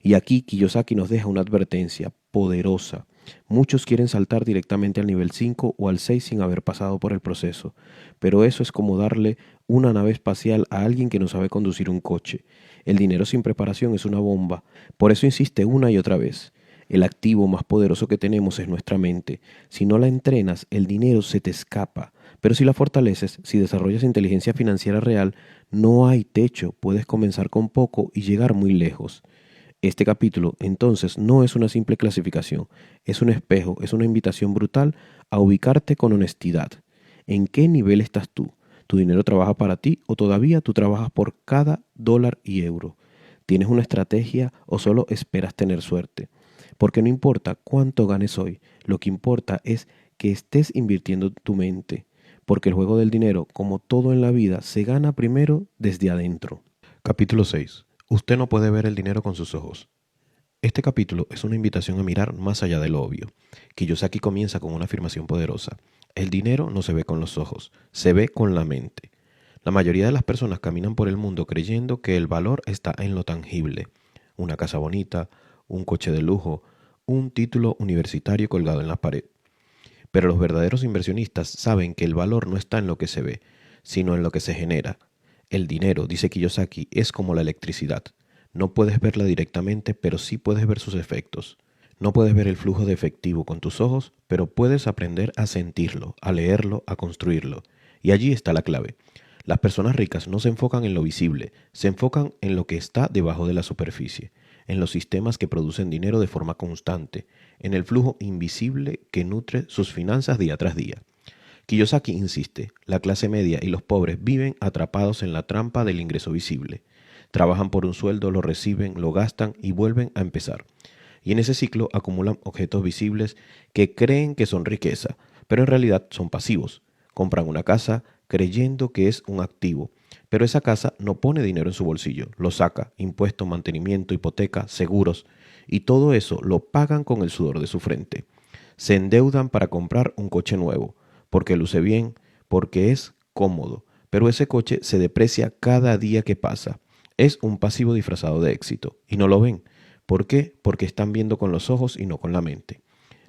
Y aquí Kiyosaki nos deja una advertencia poderosa. Muchos quieren saltar directamente al nivel 5 o al 6 sin haber pasado por el proceso, pero eso es como darle una nave espacial a alguien que no sabe conducir un coche. El dinero sin preparación es una bomba, por eso insiste una y otra vez. El activo más poderoso que tenemos es nuestra mente. Si no la entrenas, el dinero se te escapa. Pero si la fortaleces, si desarrollas inteligencia financiera real, no hay techo, puedes comenzar con poco y llegar muy lejos. Este capítulo, entonces, no es una simple clasificación, es un espejo, es una invitación brutal a ubicarte con honestidad. ¿En qué nivel estás tú? ¿Tu dinero trabaja para ti o todavía tú trabajas por cada dólar y euro? ¿Tienes una estrategia o solo esperas tener suerte? Porque no importa cuánto ganes hoy, lo que importa es que estés invirtiendo tu mente, porque el juego del dinero, como todo en la vida, se gana primero desde adentro. Capítulo 6. Usted no puede ver el dinero con sus ojos. Este capítulo es una invitación a mirar más allá de lo obvio. Kiyosaki comienza con una afirmación poderosa. El dinero no se ve con los ojos, se ve con la mente. La mayoría de las personas caminan por el mundo creyendo que el valor está en lo tangible. Una casa bonita, un coche de lujo, un título universitario colgado en la pared. Pero los verdaderos inversionistas saben que el valor no está en lo que se ve, sino en lo que se genera. El dinero, dice Kiyosaki, es como la electricidad. No puedes verla directamente, pero sí puedes ver sus efectos. No puedes ver el flujo de efectivo con tus ojos, pero puedes aprender a sentirlo, a leerlo, a construirlo. Y allí está la clave. Las personas ricas no se enfocan en lo visible, se enfocan en lo que está debajo de la superficie, en los sistemas que producen dinero de forma constante, en el flujo invisible que nutre sus finanzas día tras día. Kiyosaki insiste, la clase media y los pobres viven atrapados en la trampa del ingreso visible. Trabajan por un sueldo, lo reciben, lo gastan y vuelven a empezar. Y en ese ciclo acumulan objetos visibles que creen que son riqueza, pero en realidad son pasivos. Compran una casa creyendo que es un activo, pero esa casa no pone dinero en su bolsillo, lo saca, impuestos, mantenimiento, hipoteca, seguros, y todo eso lo pagan con el sudor de su frente. Se endeudan para comprar un coche nuevo, porque luce bien, porque es cómodo, pero ese coche se deprecia cada día que pasa. Es un pasivo disfrazado de éxito, y no lo ven. ¿Por qué? Porque están viendo con los ojos y no con la mente.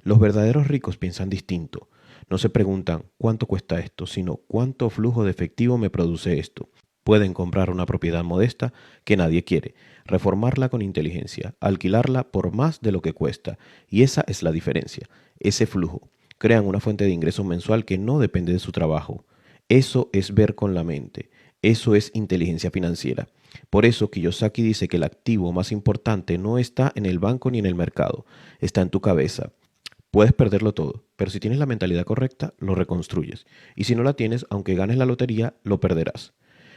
Los verdaderos ricos piensan distinto. No se preguntan cuánto cuesta esto, sino cuánto flujo de efectivo me produce esto. Pueden comprar una propiedad modesta que nadie quiere, reformarla con inteligencia, alquilarla por más de lo que cuesta, y esa es la diferencia, ese flujo. Crean una fuente de ingreso mensual que no depende de su trabajo. Eso es ver con la mente, eso es inteligencia financiera. Por eso Kiyosaki dice que el activo más importante no está en el banco ni en el mercado, está en tu cabeza. Puedes perderlo todo, pero si tienes la mentalidad correcta, lo reconstruyes. Y si no la tienes, aunque ganes la lotería, lo perderás.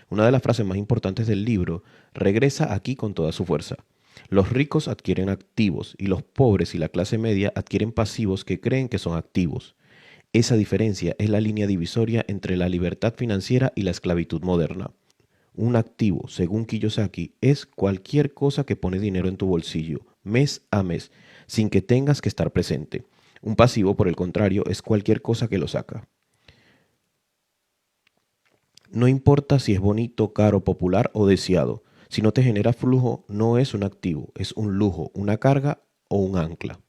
Una de las frases más importantes del libro regresa aquí con toda su fuerza. Los ricos adquieren activos y los pobres y la clase media adquieren pasivos que creen que son activos. Esa diferencia es la línea divisoria entre la libertad financiera y la esclavitud moderna. Un activo, según Kiyosaki, es cualquier cosa que pone dinero en tu bolsillo, mes a mes, sin que tengas que estar presente. Un pasivo, por el contrario, es cualquier cosa que lo saca. No importa si es bonito, caro, popular o deseado. Si no te genera flujo, no es un activo, es un lujo, una carga o un ancla.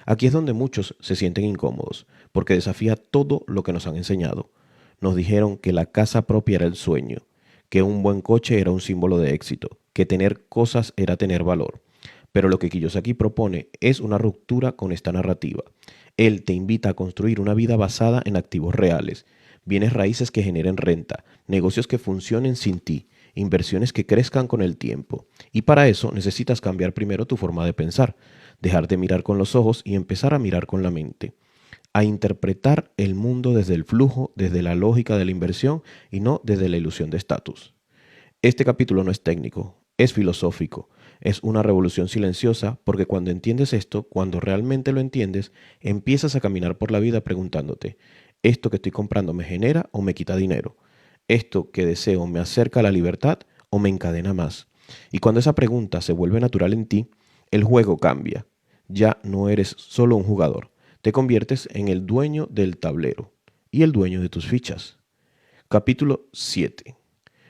Aquí es donde muchos se sienten incómodos, porque desafía todo lo que nos han enseñado. Nos dijeron que la casa propia era el sueño, que un buen coche era un símbolo de éxito, que tener cosas era tener valor. Pero lo que Kiyosaki propone es una ruptura con esta narrativa. Él te invita a construir una vida basada en activos reales, bienes raíces que generen renta, negocios que funcionen sin ti, inversiones que crezcan con el tiempo. Y para eso necesitas cambiar primero tu forma de pensar, dejar de mirar con los ojos y empezar a mirar con la mente, a interpretar el mundo desde el flujo, desde la lógica de la inversión y no desde la ilusión de estatus. Este capítulo no es técnico, es filosófico, es una revolución silenciosa porque cuando entiendes esto, cuando realmente lo entiendes, empiezas a caminar por la vida preguntándote, ¿esto que estoy comprando me genera o me quita dinero? ¿Esto que deseo me acerca a la libertad o me encadena más? Y cuando esa pregunta se vuelve natural en ti, el juego cambia. Ya no eres solo un jugador, te conviertes en el dueño del tablero y el dueño de tus fichas. Capítulo 7.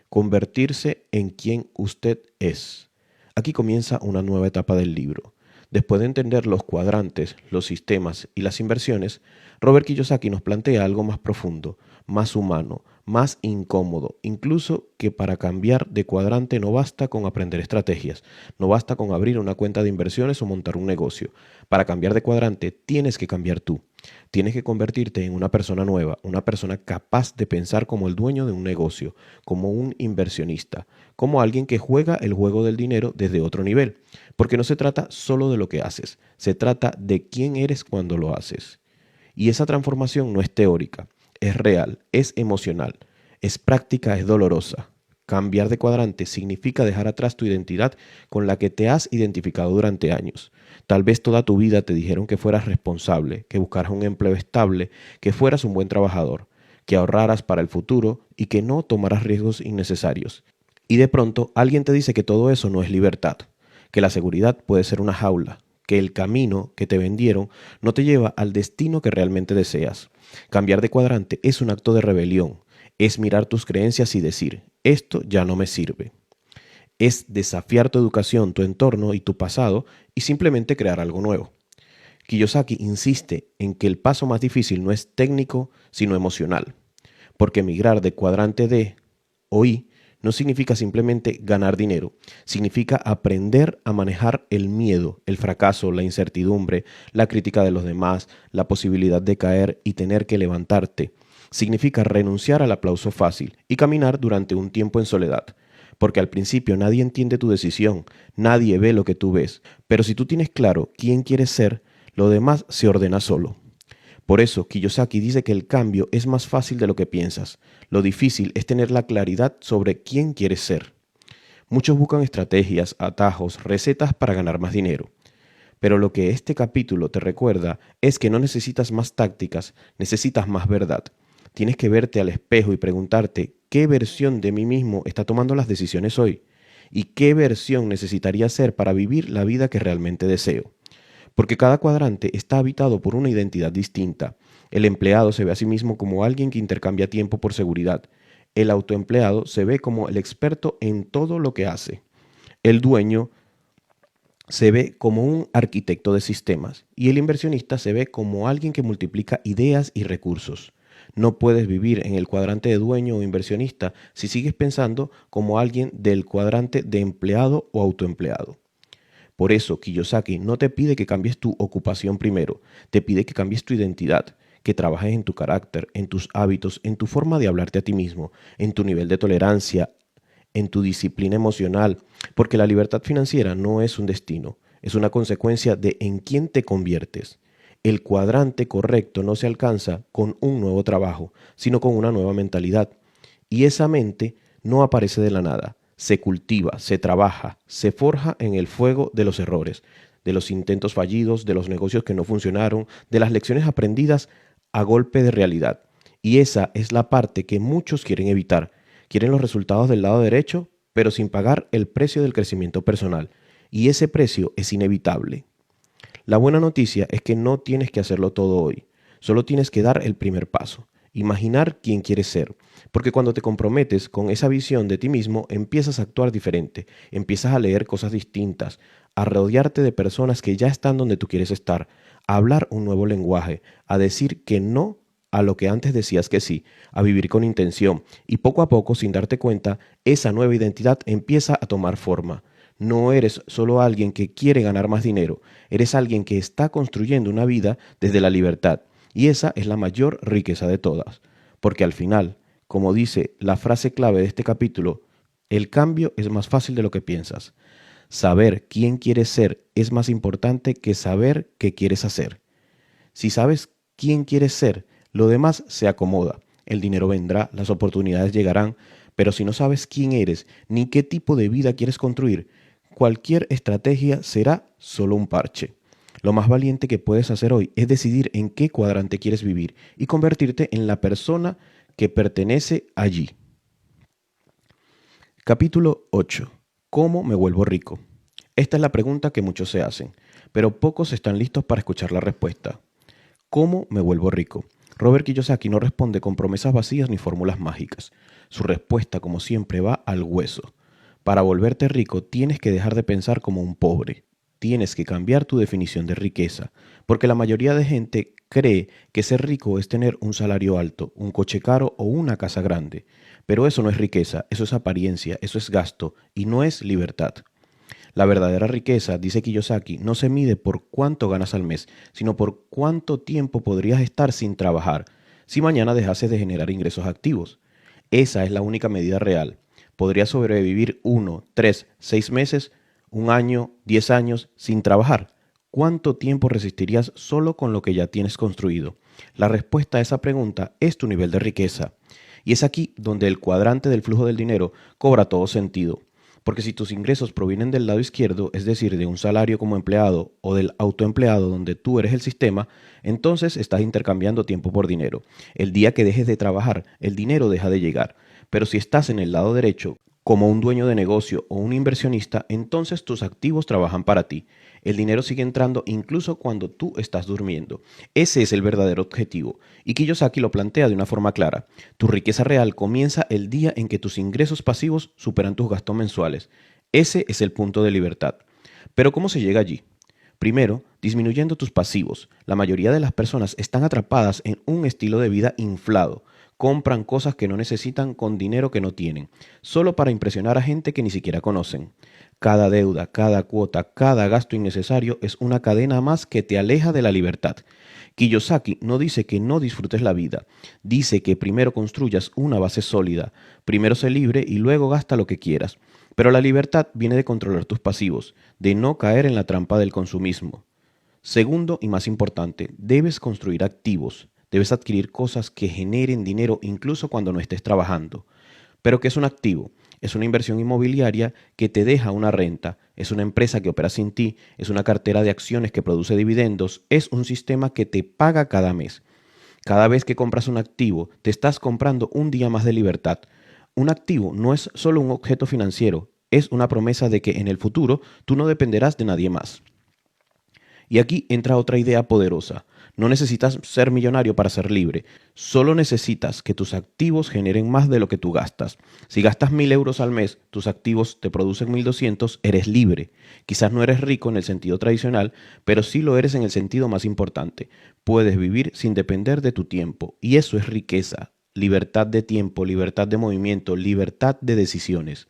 Convertirse en quien usted es. Aquí comienza una nueva etapa del libro. Después de entender los cuadrantes, los sistemas y las inversiones, Robert Kiyosaki nos plantea algo más profundo, más humano, más incómodo, incluso que para cambiar de cuadrante no basta con aprender estrategias, no basta con abrir una cuenta de inversiones o montar un negocio. Para cambiar de cuadrante tienes que cambiar tú. Tienes que convertirte en una persona nueva, una persona capaz de pensar como el dueño de un negocio, como un inversionista, como alguien que juega el juego del dinero desde otro nivel. Porque no se trata solo de lo que haces, se trata de quién eres cuando lo haces. Y esa transformación no es teórica, es real, es emocional, es práctica, es dolorosa. Cambiar de cuadrante significa dejar atrás tu identidad con la que te has identificado durante años. Tal vez toda tu vida te dijeron que fueras responsable, que buscaras un empleo estable, que fueras un buen trabajador, que ahorraras para el futuro y que no tomaras riesgos innecesarios. Y de pronto alguien te dice que todo eso no es libertad, que la seguridad puede ser una jaula, que el camino que te vendieron no te lleva al destino que realmente deseas. Cambiar de cuadrante es un acto de rebelión, es mirar tus creencias y decir, esto ya no me sirve. Es desafiar tu educación, tu entorno y tu pasado y simplemente crear algo nuevo. Kiyosaki insiste en que el paso más difícil no es técnico, sino emocional, porque migrar de cuadrante D o I no significa simplemente ganar dinero, significa aprender a manejar el miedo, el fracaso, la incertidumbre, la crítica de los demás, la posibilidad de caer y tener que levantarte. Significa renunciar al aplauso fácil y caminar durante un tiempo en soledad. Porque al principio nadie entiende tu decisión, nadie ve lo que tú ves, pero si tú tienes claro quién quieres ser, lo demás se ordena solo. Por eso, Kiyosaki dice que el cambio es más fácil de lo que piensas. Lo difícil es tener la claridad sobre quién quieres ser. Muchos buscan estrategias, atajos, recetas para ganar más dinero. Pero lo que este capítulo te recuerda es que no necesitas más tácticas, necesitas más verdad. Tienes que verte al espejo y preguntarte qué versión de mí mismo está tomando las decisiones hoy y qué versión necesitaría ser para vivir la vida que realmente deseo. Porque cada cuadrante está habitado por una identidad distinta. El empleado se ve a sí mismo como alguien que intercambia tiempo por seguridad. El autoempleado se ve como el experto en todo lo que hace. El dueño se ve como un arquitecto de sistemas y el inversionista se ve como alguien que multiplica ideas y recursos. No puedes vivir en el cuadrante de dueño o inversionista si sigues pensando como alguien del cuadrante de empleado o autoempleado. Por eso, Kiyosaki no te pide que cambies tu ocupación primero, te pide que cambies tu identidad, que trabajes en tu carácter, en tus hábitos, en tu forma de hablarte a ti mismo, en tu nivel de tolerancia, en tu disciplina emocional, porque la libertad financiera no es un destino, es una consecuencia de en quién te conviertes. El cuadrante correcto no se alcanza con un nuevo trabajo, sino con una nueva mentalidad. Y esa mente no aparece de la nada, se cultiva, se trabaja, se forja en el fuego de los errores, de los intentos fallidos, de los negocios que no funcionaron, de las lecciones aprendidas a golpe de realidad. Y esa es la parte que muchos quieren evitar. Quieren los resultados del lado derecho, pero sin pagar el precio del crecimiento personal. Y ese precio es inevitable. La buena noticia es que no tienes que hacerlo todo hoy. Solo tienes que dar el primer paso. Imaginar quién quieres ser. Porque cuando te comprometes con esa visión de ti mismo, empiezas a actuar diferente, empiezas a leer cosas distintas, a rodearte de personas que ya están donde tú quieres estar, a hablar un nuevo lenguaje, a decir que no a lo que antes decías que sí, a vivir con intención. Y poco a poco, sin darte cuenta, esa nueva identidad empieza a tomar forma. No eres solo alguien que quiere ganar más dinero, eres alguien que está construyendo una vida desde la libertad. Y esa es la mayor riqueza de todas. Porque al final, como dice la frase clave de este capítulo, el cambio es más fácil de lo que piensas. Saber quién quieres ser es más importante que saber qué quieres hacer. Si sabes quién quieres ser, lo demás se acomoda. El dinero vendrá, las oportunidades llegarán, pero si no sabes quién eres ni qué tipo de vida quieres construir, cualquier estrategia será solo un parche. Lo más valiente que puedes hacer hoy es decidir en qué cuadrante quieres vivir y convertirte en la persona que pertenece allí. Capítulo 8. ¿Cómo me vuelvo rico? Esta es la pregunta que muchos se hacen, pero pocos están listos para escuchar la respuesta. ¿Cómo me vuelvo rico? Robert Kiyosaki no responde con promesas vacías ni fórmulas mágicas. Su respuesta, como siempre, va al hueso. Para volverte rico tienes que dejar de pensar como un pobre. Tienes que cambiar tu definición de riqueza, porque la mayoría de gente cree que ser rico es tener un salario alto, un coche caro o una casa grande. Pero eso no es riqueza, eso es apariencia, eso es gasto y no es libertad. La verdadera riqueza, dice Kiyosaki, no se mide por cuánto ganas al mes, sino por cuánto tiempo podrías estar sin trabajar si mañana dejases de generar ingresos activos. Esa es la única medida real. ¿Podrías sobrevivir 1, 3, 6 meses, un año, 10 años sin trabajar? ¿Cuánto tiempo resistirías solo con lo que ya tienes construido? La respuesta a esa pregunta es tu nivel de riqueza. Y es aquí donde el cuadrante del flujo del dinero cobra todo sentido. Porque si tus ingresos provienen del lado izquierdo, es decir, de un salario como empleado o del autoempleado donde tú eres el sistema, entonces estás intercambiando tiempo por dinero. El día que dejes de trabajar, el dinero deja de llegar. Pero si estás en el lado derecho, como un dueño de negocio o un inversionista, entonces tus activos trabajan para ti. El dinero sigue entrando incluso cuando tú estás durmiendo. Ese es el verdadero objetivo. Y Kiyosaki lo plantea de una forma clara. Tu riqueza real comienza el día en que tus ingresos pasivos superan tus gastos mensuales. Ese es el punto de libertad. Pero ¿cómo se llega allí? Primero, disminuyendo tus pasivos. La mayoría de las personas están atrapadas en un estilo de vida inflado. Compran cosas que no necesitan con dinero que no tienen, solo para impresionar a gente que ni siquiera conocen. Cada deuda, cada cuota, cada gasto innecesario es una cadena más que te aleja de la libertad. Kiyosaki no dice que no disfrutes la vida, dice que primero construyas una base sólida, primero sé libre y luego gasta lo que quieras. Pero la libertad viene de controlar tus pasivos, de no caer en la trampa del consumismo. Segundo y más importante, debes construir activos. Debes adquirir cosas que generen dinero incluso cuando no estés trabajando. ¿Pero qué es un activo? Es una inversión inmobiliaria que te deja una renta, es una empresa que opera sin ti, es una cartera de acciones que produce dividendos, es un sistema que te paga cada mes. Cada vez que compras un activo, te estás comprando un día más de libertad. Un activo no es solo un objeto financiero, es una promesa de que en el futuro tú no dependerás de nadie más. Y aquí entra otra idea poderosa. No necesitas ser millonario para ser libre. Solo necesitas que tus activos generen más de lo que tú gastas. Si gastas 1.000 euros al mes, tus activos te producen 1.200, eres libre. Quizás no eres rico en el sentido tradicional, pero sí lo eres en el sentido más importante. Puedes vivir sin depender de tu tiempo. Y eso es riqueza. Libertad de tiempo, libertad de movimiento, libertad de decisiones.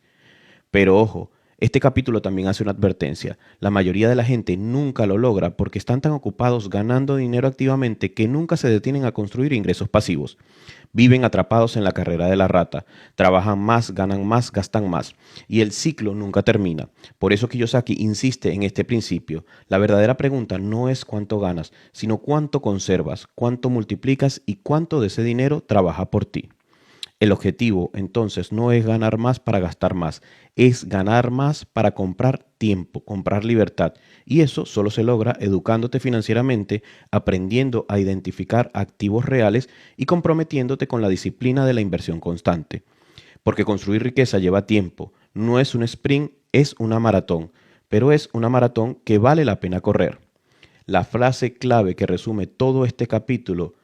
Pero ojo, este capítulo también hace una advertencia. La mayoría de la gente nunca lo logra porque están tan ocupados ganando dinero activamente que nunca se detienen a construir ingresos pasivos. Viven atrapados en la carrera de la rata. Trabajan más, ganan más, gastan más. Y el ciclo nunca termina. Por eso Kiyosaki insiste en este principio. La verdadera pregunta no es cuánto ganas, sino cuánto conservas, cuánto multiplicas y cuánto de ese dinero trabaja por ti. El objetivo, entonces, no es ganar más para gastar más, es ganar más para comprar tiempo, comprar libertad. Y eso solo se logra educándote financieramente, aprendiendo a identificar activos reales y comprometiéndote con la disciplina de la inversión constante. Porque construir riqueza lleva tiempo, no es un sprint, es una maratón, pero es una maratón que vale la pena correr. La frase clave que resume todo este capítulo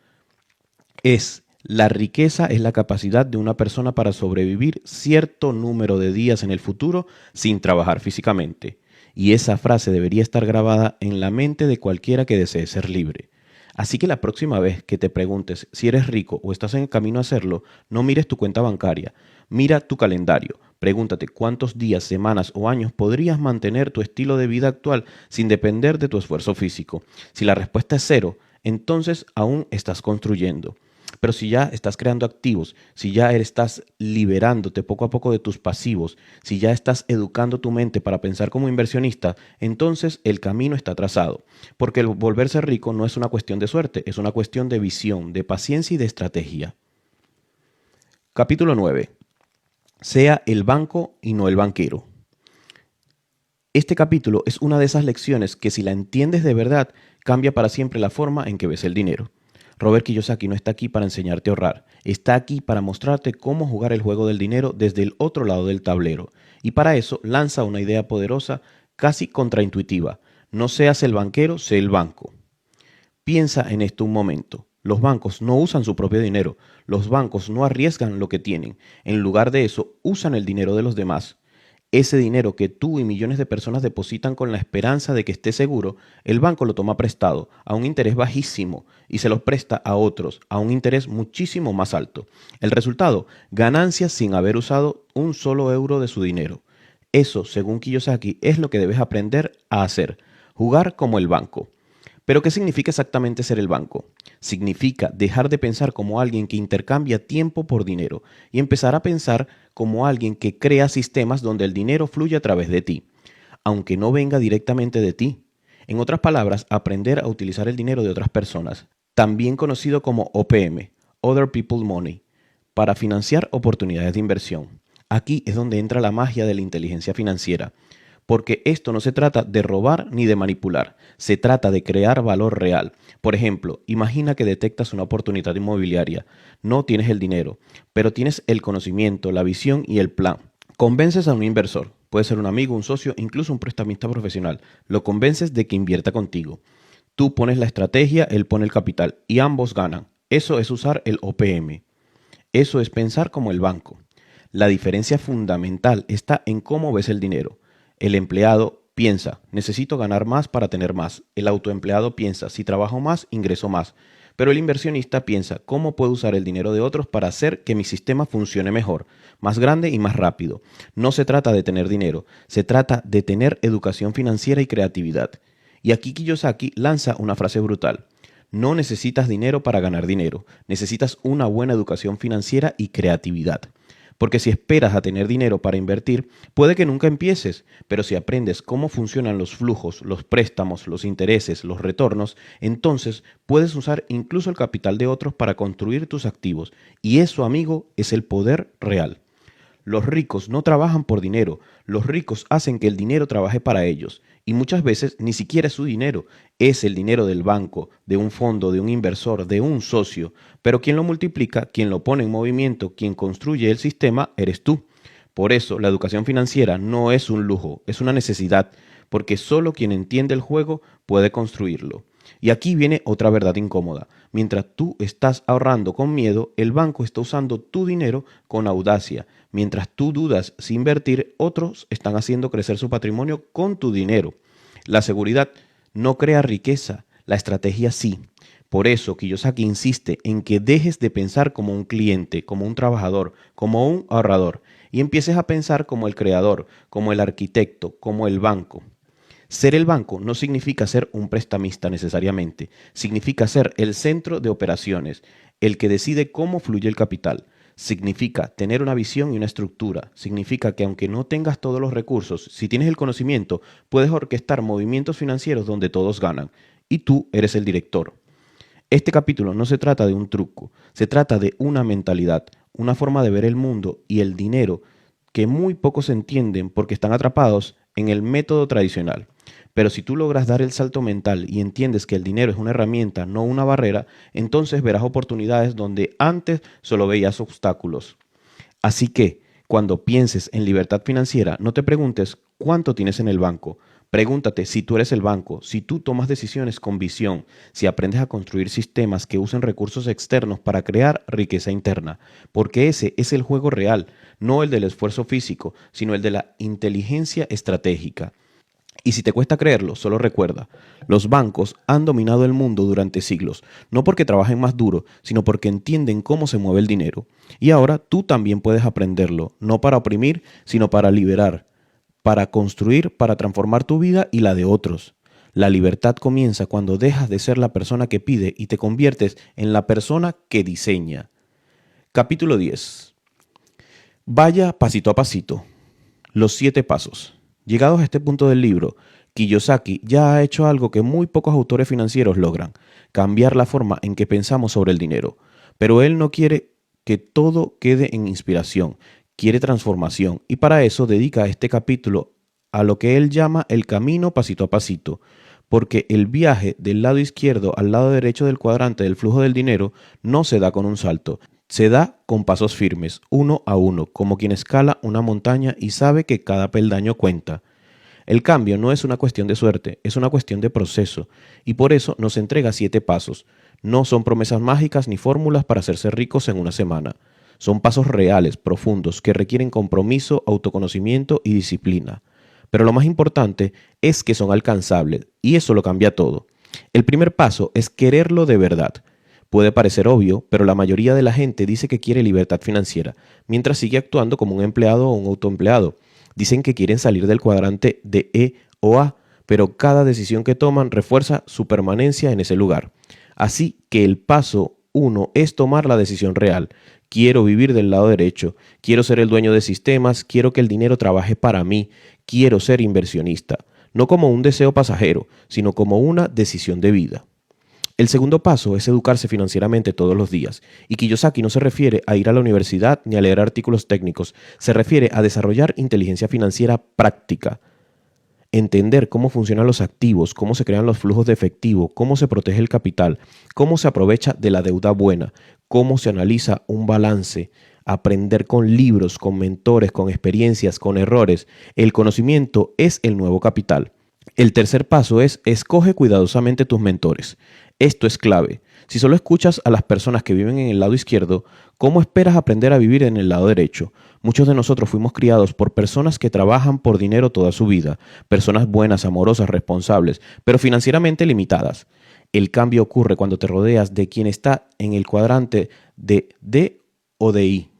es: la riqueza es la capacidad de una persona para sobrevivir cierto número de días en el futuro sin trabajar físicamente. Y esa frase debería estar grabada en la mente de cualquiera que desee ser libre. Así que la próxima vez que te preguntes si eres rico o estás en el camino a hacerlo, no mires tu cuenta bancaria, mira tu calendario. Pregúntate cuántos días, semanas o años podrías mantener tu estilo de vida actual sin depender de tu esfuerzo físico. Si la respuesta es cero, entonces aún estás construyendo. Pero si ya estás creando activos, si ya estás liberándote poco a poco de tus pasivos, si ya estás educando tu mente para pensar como inversionista, entonces el camino está trazado. Porque el volverse rico no es una cuestión de suerte, es una cuestión de visión, de paciencia y de estrategia. Capítulo 9. Sea el banco y no el banquero. Este capítulo es una de esas lecciones que, si la entiendes de verdad, cambia para siempre la forma en que ves el dinero. Robert Kiyosaki no está aquí para enseñarte a ahorrar, está aquí para mostrarte cómo jugar el juego del dinero desde el otro lado del tablero. Y para eso lanza una idea poderosa, casi contraintuitiva: no seas el banquero, sé el banco. Piensa en esto un momento. Los bancos no usan su propio dinero, los bancos no arriesgan lo que tienen, en lugar de eso usan el dinero de los demás. Ese dinero que tú y millones de personas depositan con la esperanza de que esté seguro, el banco lo toma prestado a un interés bajísimo y se los presta a otros a un interés muchísimo más alto. El resultado: ganancias sin haber usado un solo euro de su dinero. Eso, según Kiyosaki, es lo que debes aprender a hacer: jugar como el banco. Pero ¿qué significa exactamente ser el banco? Significa dejar de pensar como alguien que intercambia tiempo por dinero y empezar a pensar como alguien que crea sistemas donde el dinero fluye a través de ti, aunque no venga directamente de ti. En otras palabras, aprender a utilizar el dinero de otras personas, también conocido como OPM, Other People's Money, para financiar oportunidades de inversión. Aquí es donde entra la magia de la inteligencia financiera. Porque esto no se trata de robar ni de manipular, se trata de crear valor real. Por ejemplo, imagina que detectas una oportunidad inmobiliaria. No tienes el dinero, pero tienes el conocimiento, la visión y el plan. Convences a un inversor, puede ser un amigo, un socio, incluso un prestamista profesional. Lo convences de que invierta contigo. Tú pones la estrategia, él pone el capital y ambos ganan. Eso es usar el OPM. Eso es pensar como el banco. La diferencia fundamental está en cómo ves el dinero. El empleado piensa, necesito ganar más para tener más. El autoempleado piensa, si trabajo más, ingreso más. Pero el inversionista piensa, ¿cómo puedo usar el dinero de otros para hacer que mi sistema funcione mejor, más grande y más rápido? No se trata de tener dinero, se trata de tener educación financiera y creatividad. Y aquí Kiyosaki lanza una frase brutal. No necesitas dinero para ganar dinero, necesitas una buena educación financiera y creatividad. Porque si esperas a tener dinero para invertir, puede que nunca empieces, pero si aprendes cómo funcionan los flujos, los préstamos, los intereses, los retornos, entonces puedes usar incluso el capital de otros para construir tus activos. Y eso, amigo, es el poder real. Los ricos no trabajan por dinero, los ricos hacen que el dinero trabaje para ellos. Y muchas veces ni siquiera es su dinero, es el dinero del banco, de un fondo, de un inversor, de un socio. Pero quien lo multiplica, quien lo pone en movimiento, quien construye el sistema, eres tú. Por eso la educación financiera no es un lujo, es una necesidad, porque solo quien entiende el juego puede construirlo. Y aquí viene otra verdad incómoda. Mientras tú estás ahorrando con miedo, el banco está usando tu dinero con audacia. Mientras tú dudas si invertir, otros están haciendo crecer su patrimonio con tu dinero. La seguridad no crea riqueza, la estrategia sí. Por eso Kiyosaki insiste en que dejes de pensar como un cliente, como un trabajador, como un ahorrador, y empieces a pensar como el creador, como el arquitecto, como el banco. Ser el banco no significa ser un prestamista necesariamente, significa ser el centro de operaciones, el que decide cómo fluye el capital. Significa tener una visión y una estructura. Significa que aunque no tengas todos los recursos, si tienes el conocimiento, puedes orquestar movimientos financieros donde todos ganan. Y tú eres el director. Este capítulo no se trata de un truco, se trata de una mentalidad, una forma de ver el mundo y el dinero que muy pocos entienden porque están atrapados en el método tradicional. Pero si tú logras dar el salto mental y entiendes que el dinero es una herramienta, no una barrera, entonces verás oportunidades donde antes solo veías obstáculos. Así que, cuando pienses en libertad financiera, no te preguntes cuánto tienes en el banco. Pregúntate si tú eres el banco, si tú tomas decisiones con visión, si aprendes a construir sistemas que usen recursos externos para crear riqueza interna, porque ese es el juego real, no el del esfuerzo físico, sino el de la inteligencia estratégica. Y si te cuesta creerlo, solo recuerda, los bancos han dominado el mundo durante siglos, no porque trabajen más duro, sino porque entienden cómo se mueve el dinero. Y ahora tú también puedes aprenderlo, no para oprimir, sino para liberar, para construir, para transformar tu vida y la de otros. La libertad comienza cuando dejas de ser la persona que pide y te conviertes en la persona que diseña. Capítulo 10. Vaya pasito a pasito. Los 7 pasos. Llegados a este punto del libro, Kiyosaki ya ha hecho algo que muy pocos autores financieros logran, cambiar la forma en que pensamos sobre el dinero. Pero él no quiere que todo quede en inspiración, quiere transformación, y para eso dedica este capítulo a lo que él llama el camino pasito a pasito, porque el viaje del lado izquierdo al lado derecho del cuadrante del flujo del dinero no se da con un salto. Se da con pasos firmes, uno a uno, como quien escala una montaña y sabe que cada peldaño cuenta. El cambio no es una cuestión de suerte, es una cuestión de proceso, y por eso nos entrega 7 pasos. No son promesas mágicas ni fórmulas para hacerse ricos en una semana. Son pasos reales, profundos, que requieren compromiso, autoconocimiento y disciplina. Pero lo más importante es que son alcanzables, y eso lo cambia todo. El primer paso es quererlo de verdad. Puede parecer obvio, pero la mayoría de la gente dice que quiere libertad financiera, mientras sigue actuando como un empleado o un autoempleado. Dicen que quieren salir del cuadrante de E o A, pero cada decisión que toman refuerza su permanencia en ese lugar. Así que el paso 1 es tomar la decisión real. Quiero vivir del lado derecho, quiero ser el dueño de sistemas, quiero que el dinero trabaje para mí, quiero ser inversionista, no como un deseo pasajero, sino como una decisión de vida. El segundo paso es educarse financieramente todos los días, y Kiyosaki no se refiere a ir a la universidad ni a leer artículos técnicos, se refiere a desarrollar inteligencia financiera práctica, entender cómo funcionan los activos, cómo se crean los flujos de efectivo, cómo se protege el capital, cómo se aprovecha de la deuda buena, cómo se analiza un balance, aprender con libros, con mentores, con experiencias, con errores. El conocimiento es el nuevo capital. El tercer paso es escoge cuidadosamente tus mentores. Esto es clave. Si solo escuchas a las personas que viven en el lado izquierdo, ¿cómo esperas aprender a vivir en el lado derecho? Muchos de nosotros fuimos criados por personas que trabajan por dinero toda su vida, personas buenas, amorosas, responsables, pero financieramente limitadas. El cambio ocurre cuando te rodeas de quien está en el cuadrante de D o de I.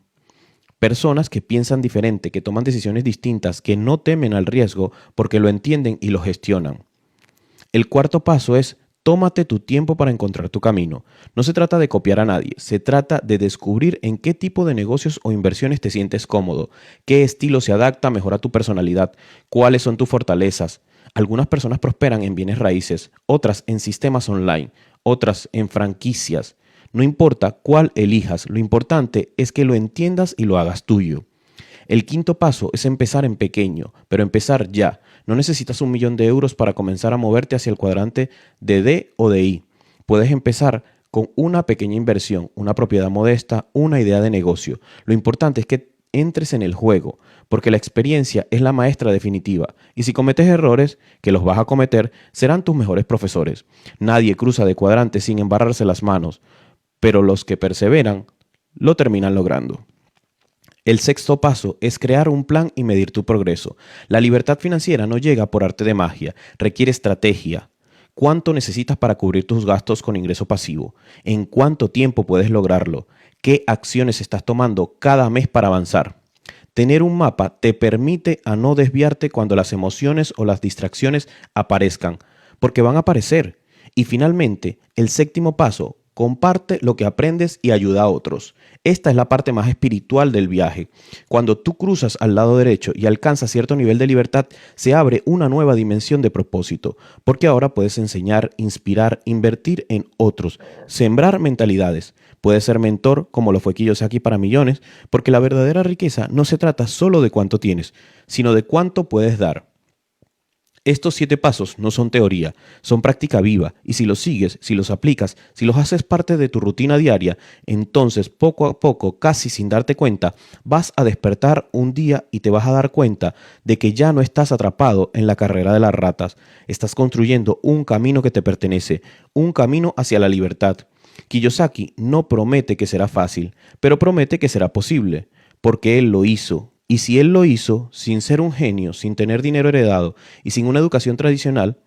Personas que piensan diferente, que toman decisiones distintas, que no temen al riesgo porque lo entienden y lo gestionan. El cuarto paso es tómate tu tiempo para encontrar tu camino. No se trata de copiar a nadie, se trata de descubrir en qué tipo de negocios o inversiones te sientes cómodo, qué estilo se adapta mejor a tu personalidad, cuáles son tus fortalezas. Algunas personas prosperan en bienes raíces, otras en sistemas online, otras en franquicias. No importa cuál elijas, lo importante es que lo entiendas y lo hagas tuyo. El quinto paso es empezar en pequeño, pero empezar ya. No necesitas 1.000.000 de euros para comenzar a moverte hacia el cuadrante de D o de I. Puedes empezar con una pequeña inversión, una propiedad modesta, una idea de negocio. Lo importante es que entres en el juego, porque la experiencia es la maestra definitiva. Y si cometes errores, que los vas a cometer, serán tus mejores profesores. Nadie cruza de cuadrante sin embarrarse las manos, pero los que perseveran lo terminan logrando. El sexto paso es crear un plan y medir tu progreso. La libertad financiera no llega por arte de magia, requiere estrategia. ¿Cuánto necesitas para cubrir tus gastos con ingreso pasivo? ¿En cuánto tiempo puedes lograrlo? ¿Qué acciones estás tomando cada mes para avanzar? Tener un mapa te permite a no desviarte cuando las emociones o las distracciones aparezcan, porque van a aparecer. Y finalmente, el séptimo paso, comparte lo que aprendes y ayuda a otros. Esta es la parte más espiritual del viaje. Cuando tú cruzas al lado derecho y alcanzas cierto nivel de libertad, se abre una nueva dimensión de propósito, porque ahora puedes enseñar, inspirar, invertir en otros, sembrar mentalidades. Puedes ser mentor, como lo fue Kiyosaki para millones, porque la verdadera riqueza no se trata solo de cuánto tienes, sino de cuánto puedes dar. Estos 7 pasos no son teoría, son práctica viva, y si los sigues, si los aplicas, si los haces parte de tu rutina diaria, entonces poco a poco, casi sin darte cuenta, vas a despertar un día y te vas a dar cuenta de que ya no estás atrapado en la carrera de las ratas, estás construyendo un camino que te pertenece, un camino hacia la libertad. Kiyosaki no promete que será fácil, pero promete que será posible, porque él lo hizo. Y si él lo hizo sin ser un genio, sin tener dinero heredado y sin una educación tradicional,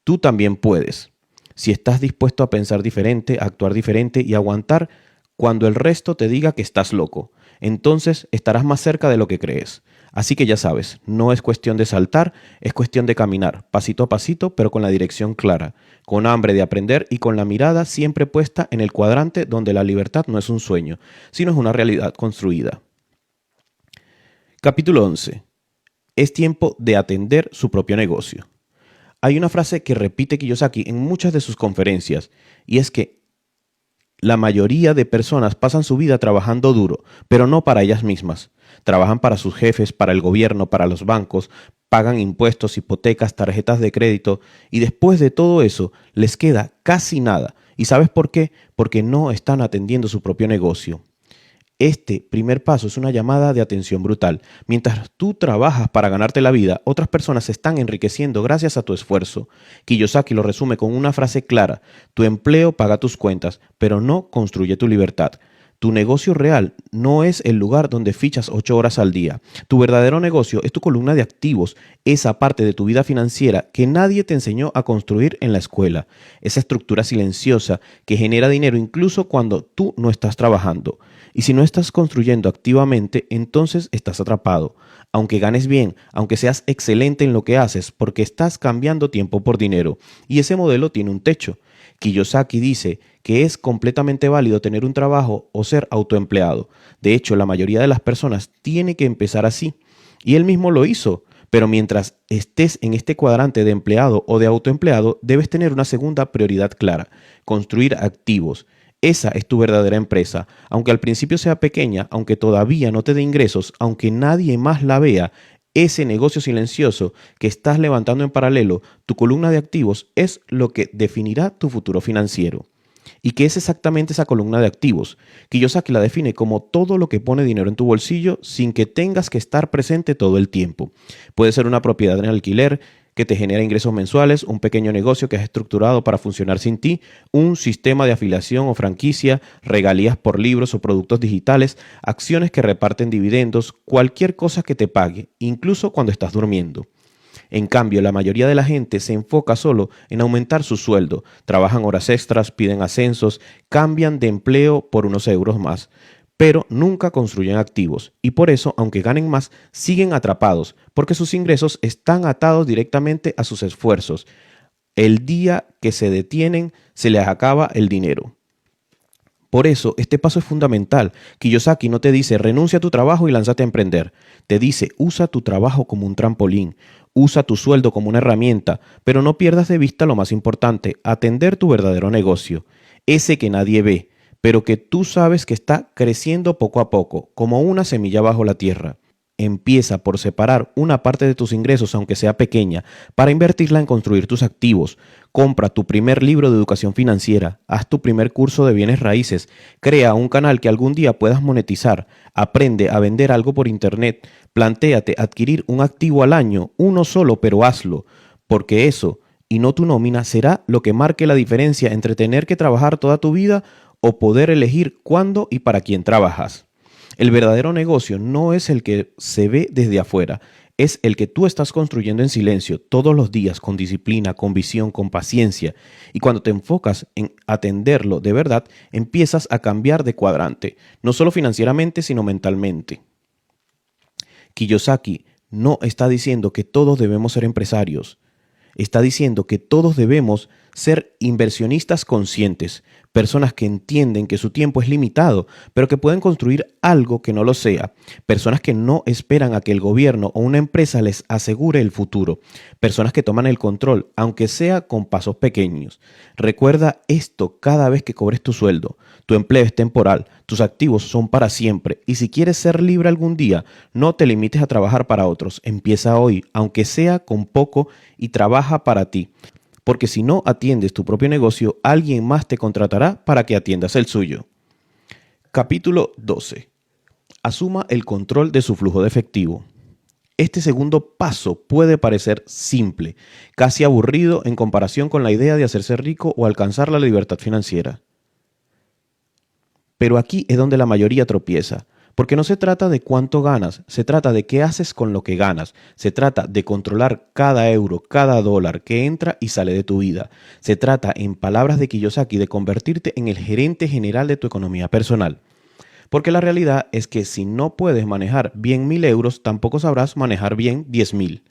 tú también puedes. Si estás dispuesto a pensar diferente, a actuar diferente y a aguantar cuando el resto te diga que estás loco, entonces estarás más cerca de lo que crees. Así que ya sabes, no es cuestión de saltar, es cuestión de caminar, pasito a pasito, pero con la dirección clara, con hambre de aprender y con la mirada siempre puesta en el cuadrante donde la libertad no es un sueño, sino es una realidad construida. Capítulo 11. Es tiempo de atender su propio negocio. Hay una frase que repite Kiyosaki en muchas de sus conferencias, y es que la mayoría de personas pasan su vida trabajando duro, pero no para ellas mismas. Trabajan para sus jefes, para el gobierno, para los bancos, pagan impuestos, hipotecas, tarjetas de crédito, y después de todo eso les queda casi nada. ¿Y sabes por qué? Porque no están atendiendo su propio negocio. Este primer paso es una llamada de atención brutal. Mientras tú trabajas para ganarte la vida, otras personas se están enriqueciendo gracias a tu esfuerzo. Kiyosaki lo resume con una frase clara: tu empleo paga tus cuentas, pero no construye tu libertad. Tu negocio real no es el lugar donde fichas 8 horas al día. Tu verdadero negocio es tu columna de activos, esa parte de tu vida financiera que nadie te enseñó a construir en la escuela, esa estructura silenciosa que genera dinero incluso cuando tú no estás trabajando. Y si no estás construyendo activamente, entonces estás atrapado. Aunque ganes bien, aunque seas excelente en lo que haces, porque estás cambiando tiempo por dinero. Y ese modelo tiene un techo. Kiyosaki dice que es completamente válido tener un trabajo o ser autoempleado. De hecho, la mayoría de las personas tiene que empezar así. Y él mismo lo hizo. Pero mientras estés en este cuadrante de empleado o de autoempleado, debes tener una segunda prioridad clara: construir activos. Esa es tu verdadera empresa. Aunque al principio sea pequeña, aunque todavía no te dé ingresos, aunque nadie más la vea, ese negocio silencioso que estás levantando en paralelo, tu columna de activos, es lo que definirá tu futuro financiero. ¿Y qué es exactamente esa columna de activos? Kiyosaki la define como todo lo que pone dinero en tu bolsillo sin que tengas que estar presente todo el tiempo. Puede ser una propiedad en alquiler que te genera ingresos mensuales, un pequeño negocio que has estructurado para funcionar sin ti, un sistema de afiliación o franquicia, regalías por libros o productos digitales, acciones que reparten dividendos, cualquier cosa que te pague, incluso cuando estás durmiendo. En cambio, la mayoría de la gente se enfoca solo en aumentar su sueldo, trabajan horas extras, piden ascensos, cambian de empleo por unos euros más, pero nunca construyen activos y por eso, aunque ganen más, siguen atrapados, porque sus ingresos están atados directamente a sus esfuerzos. El día que se detienen, se les acaba el dinero. Por eso, este paso es fundamental. Kiyosaki no te dice renuncia a tu trabajo y lánzate a emprender. Te dice usa tu trabajo como un trampolín, usa tu sueldo como una herramienta, pero no pierdas de vista lo más importante, atender tu verdadero negocio, ese que nadie ve, pero que tú sabes que está creciendo poco a poco, como una semilla bajo la tierra. Empieza por separar una parte de tus ingresos, aunque sea pequeña, para invertirla en construir tus activos. Compra tu primer libro de educación financiera, haz tu primer curso de bienes raíces, crea un canal que algún día puedas monetizar, aprende a vender algo por internet, plantéate adquirir un activo al año, uno solo, pero hazlo, porque eso, y no tu nómina, será lo que marque la diferencia entre tener que trabajar toda tu vida o poder elegir cuándo y para quién trabajas. El verdadero negocio no es el que se ve desde afuera, es el que tú estás construyendo en silencio todos los días, con disciplina, con visión, con paciencia. Y cuando te enfocas en atenderlo de verdad, empiezas a cambiar de cuadrante, no solo financieramente, sino mentalmente. Kiyosaki no está diciendo que todos debemos ser empresarios. Está diciendo que todos debemos ser inversionistas conscientes, personas que entienden que su tiempo es limitado, pero que pueden construir algo que no lo sea, personas que no esperan a que el gobierno o una empresa les asegure el futuro, personas que toman el control, aunque sea con pasos pequeños. Recuerda esto cada vez que cobres tu sueldo. Tu empleo es temporal, tus activos son para siempre, y si quieres ser libre algún día, no te limites a trabajar para otros. Empieza hoy, aunque sea con poco, y trabaja para ti. Porque si no atiendes tu propio negocio, alguien más te contratará para que atiendas el suyo. Capítulo 12. Asuma el control de su flujo de efectivo. Este segundo paso puede parecer simple, casi aburrido en comparación con la idea de hacerse rico o alcanzar la libertad financiera. Pero aquí es donde la mayoría tropieza, porque no se trata de cuánto ganas, se trata de qué haces con lo que ganas, se trata de controlar cada euro, cada dólar que entra y sale de tu vida. Se trata, en palabras de Kiyosaki, de convertirte en el gerente general de tu economía personal. Porque la realidad es que si no puedes manejar bien 1.000 euros, tampoco sabrás manejar bien 10.000.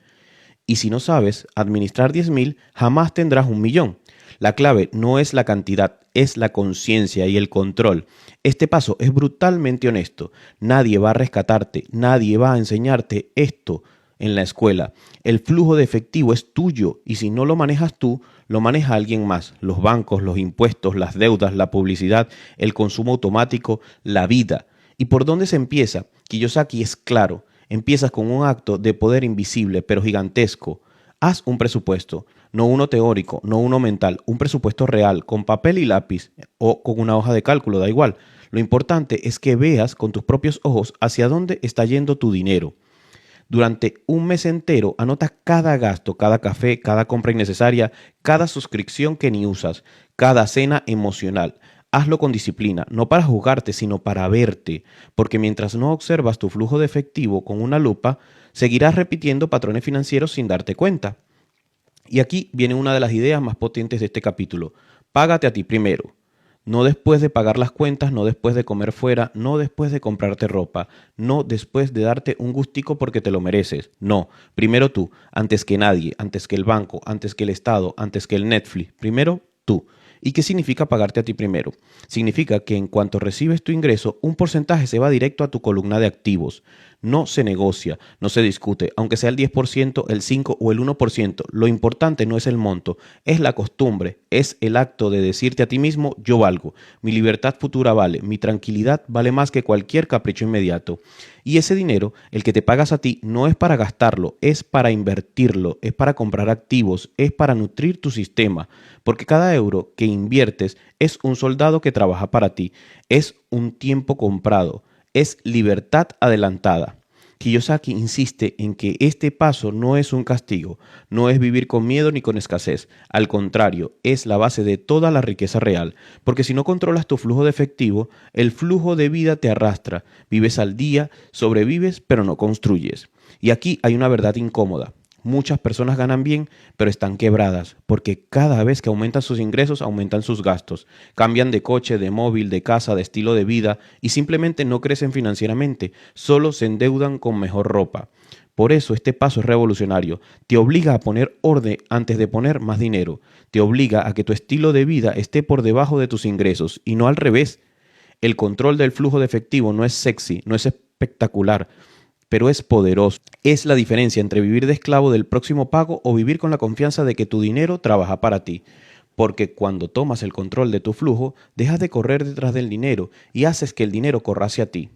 Y si no sabes administrar 10.000, jamás tendrás 1.000.000. La clave no es la cantidad, es la conciencia y el control. Este paso es brutalmente honesto. Nadie va a rescatarte, nadie va a enseñarte esto en la escuela. El flujo de efectivo es tuyo y si no lo manejas tú, lo maneja alguien más. Los bancos, los impuestos, las deudas, la publicidad, el consumo automático, la vida. ¿Y por dónde se empieza? Kiyosaki es claro. Empiezas con un acto de poder invisible, pero gigantesco. Haz un presupuesto, no uno teórico, no uno mental, un presupuesto real, con papel y lápiz o con una hoja de cálculo, da igual. Lo importante es que veas con tus propios ojos hacia dónde está yendo tu dinero. Durante un mes entero, anota cada gasto, cada café, cada compra innecesaria, cada suscripción que ni usas, cada cena emocional. Hazlo con disciplina, no para juzgarte, sino para verte, porque mientras no observas tu flujo de efectivo con una lupa, seguirás repitiendo patrones financieros sin darte cuenta. Y aquí viene una de las ideas más potentes de este capítulo. Págate a ti primero. No después de pagar las cuentas, no después de comer fuera, no después de comprarte ropa, no después de darte un gustico porque te lo mereces. No, primero tú, antes que nadie, antes que el banco, antes que el Estado, antes que el Netflix. Primero tú. ¿Y qué significa pagarte a ti primero? Significa que en cuanto recibes tu ingreso, un porcentaje se va directo a tu columna de activos. No se negocia, no se discute, aunque sea el 10%, el 5% o el 1%. Lo importante no es el monto, es la costumbre, es el acto de decirte a ti mismo, yo valgo, mi libertad futura vale, mi tranquilidad vale más que cualquier capricho inmediato. Y ese dinero, el que te pagas a ti, no es para gastarlo, es para invertirlo, es para comprar activos, es para nutrir tu sistema, porque cada euro que inviertes es un soldado que trabaja para ti, es un tiempo comprado, es libertad adelantada. Kiyosaki insiste en que este paso no es un castigo, no es vivir con miedo ni con escasez, al contrario, es la base de toda la riqueza real, porque si no controlas tu flujo de efectivo, el flujo de vida te arrastra, vives al día, sobrevives pero no construyes. Y aquí hay una verdad incómoda. Muchas personas ganan bien, pero están quebradas, porque cada vez que aumentan sus ingresos, aumentan sus gastos. Cambian de coche, de móvil, de casa, de estilo de vida y simplemente no crecen financieramente, solo se endeudan con mejor ropa. Por eso este paso es revolucionario. Te obliga a poner orden antes de poner más dinero. Te obliga a que tu estilo de vida esté por debajo de tus ingresos y no al revés. El control del flujo de efectivo no es sexy, no es espectacular, pero es poderoso. Es la diferencia entre vivir de esclavo del próximo pago o vivir con la confianza de que tu dinero trabaja para ti. Porque cuando tomas el control de tu flujo, dejas de correr detrás del dinero y haces que el dinero corra hacia ti.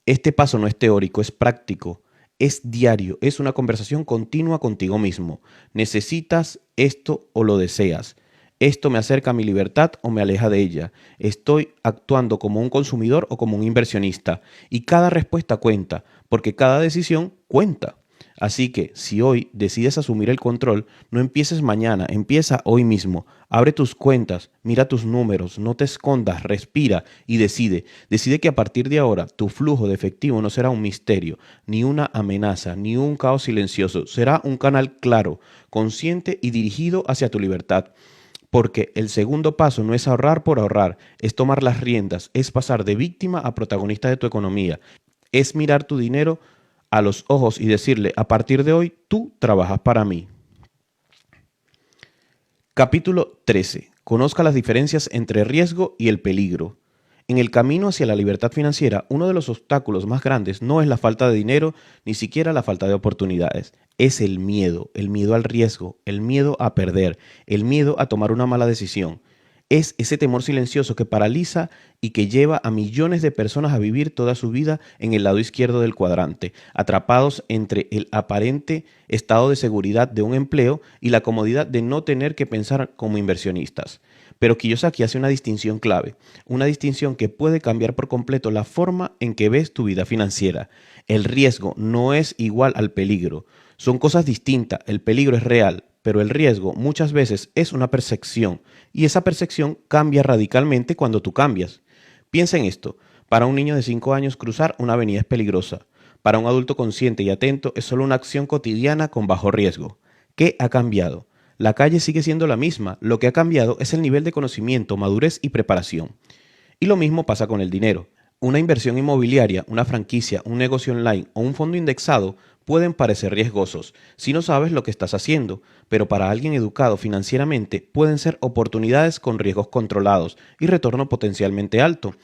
Este paso no es teórico, es práctico, es diario, es una conversación continua contigo mismo. ¿Necesitas esto o lo deseas? ¿Esto me acerca a mi libertad o me aleja de ella? ¿Estoy actuando como un consumidor o como un inversionista? Y cada respuesta cuenta, porque cada decisión cuenta. Así que si hoy decides asumir el control, no empieces mañana, empieza hoy mismo. Abre tus cuentas, mira tus números, no te escondas, respira y decide. Decide que a partir de ahora tu flujo de efectivo no será un misterio, ni una amenaza, ni un caos silencioso. Será un canal claro, consciente y dirigido hacia tu libertad. Porque el segundo paso no es ahorrar por ahorrar, es tomar las riendas, es pasar de víctima a protagonista de tu economía, es mirar tu dinero a los ojos y decirle, a partir de hoy, tú trabajas para mí. Capítulo 13. Conozca las diferencias entre riesgo y el peligro. En el camino hacia la libertad financiera, uno de los obstáculos más grandes no es la falta de dinero, ni siquiera la falta de oportunidades. Es el miedo al riesgo, el miedo a perder, el miedo a tomar una mala decisión. Es ese temor silencioso que paraliza y que lleva a millones de personas a vivir toda su vida en el lado izquierdo del cuadrante, atrapados entre el aparente estado de seguridad de un empleo y la comodidad de no tener que pensar como inversionistas. Pero Kiyosaki hace una distinción clave, una distinción que puede cambiar por completo la forma en que ves tu vida financiera. El riesgo no es igual al peligro. Son cosas distintas, el peligro es real, pero el riesgo muchas veces es una percepción y esa percepción cambia radicalmente cuando tú cambias. Piensa en esto, para un niño de 5 años cruzar una avenida es peligrosa, para un adulto consciente y atento es solo una acción cotidiana con bajo riesgo. ¿Qué ha cambiado? La calle sigue siendo la misma, lo que ha cambiado es el nivel de conocimiento, madurez y preparación. Y lo mismo pasa con el dinero. Una inversión inmobiliaria, una franquicia, un negocio online o un fondo indexado pueden parecer riesgosos si no sabes lo que estás haciendo, pero para alguien educado financieramente pueden ser oportunidades con riesgos controlados y retorno potencialmente alto.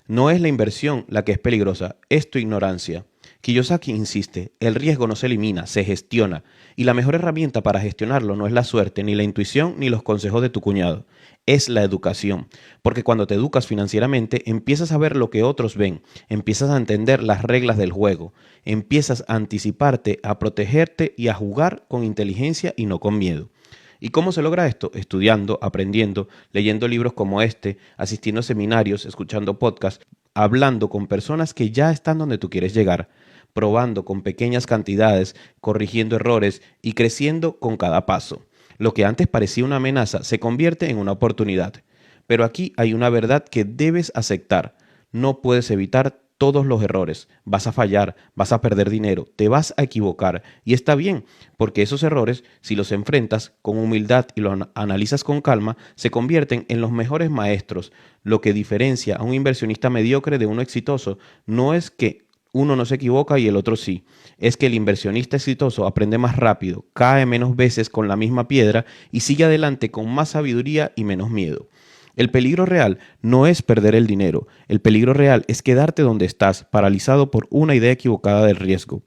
No es la inversión la que es peligrosa, es tu ignorancia. Kiyosaki insiste, el riesgo no se elimina, se gestiona, y la mejor herramienta para gestionarlo no es la suerte, ni la intuición, ni los consejos de tu cuñado, es la educación, porque cuando te educas financieramente empiezas a ver lo que otros ven, empiezas a entender las reglas del juego, empiezas a anticiparte, a protegerte y a jugar con inteligencia y no con miedo. ¿Y cómo se logra esto? Estudiando, aprendiendo, leyendo libros como este, asistiendo a seminarios, escuchando podcasts, hablando con personas que ya están donde tú quieres llegar, probando con pequeñas cantidades, corrigiendo errores y creciendo con cada paso. Lo que antes parecía una amenaza se convierte en una oportunidad. Pero aquí hay una verdad que debes aceptar. No puedes evitar todos los errores. Vas a fallar, vas a perder dinero, te vas a equivocar. Y está bien, porque esos errores, si los enfrentas con humildad y los analizas con calma, se convierten en los mejores maestros. Lo que diferencia a un inversionista mediocre de uno exitoso no es que uno no se equivoca y el otro sí. Es que el inversionista exitoso aprende más rápido, cae menos veces con la misma piedra y sigue adelante con más sabiduría y menos miedo. El peligro real no es perder el dinero. El peligro real es quedarte donde estás, paralizado por una idea equivocada del riesgo.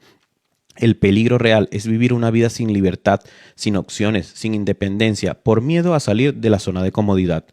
El peligro real es vivir una vida sin libertad, sin opciones, sin independencia, por miedo a salir de la zona de comodidad.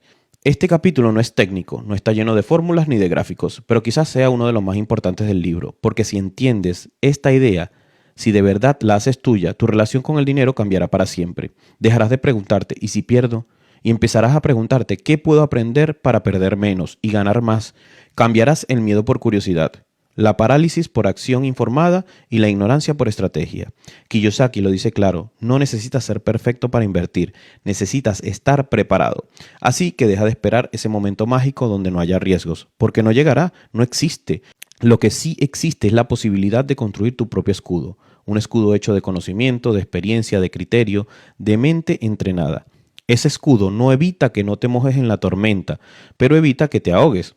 Este capítulo no es técnico, no está lleno de fórmulas ni de gráficos, pero quizás sea uno de los más importantes del libro, porque si entiendes esta idea, si de verdad la haces tuya, tu relación con el dinero cambiará para siempre. Dejarás de preguntarte, ¿y si pierdo? y empezarás a preguntarte qué puedo aprender para perder menos y ganar más. Cambiarás el miedo por curiosidad, la parálisis por acción informada y la ignorancia por estrategia. Kiyosaki lo dice claro, no necesitas ser perfecto para invertir, necesitas estar preparado. Así que deja de esperar ese momento mágico donde no haya riesgos, porque no llegará, no existe. Lo que sí existe es la posibilidad de construir tu propio escudo, un escudo hecho de conocimiento, de experiencia, de criterio, de mente entrenada. Ese escudo no evita que no te mojes en la tormenta, pero evita que te ahogues.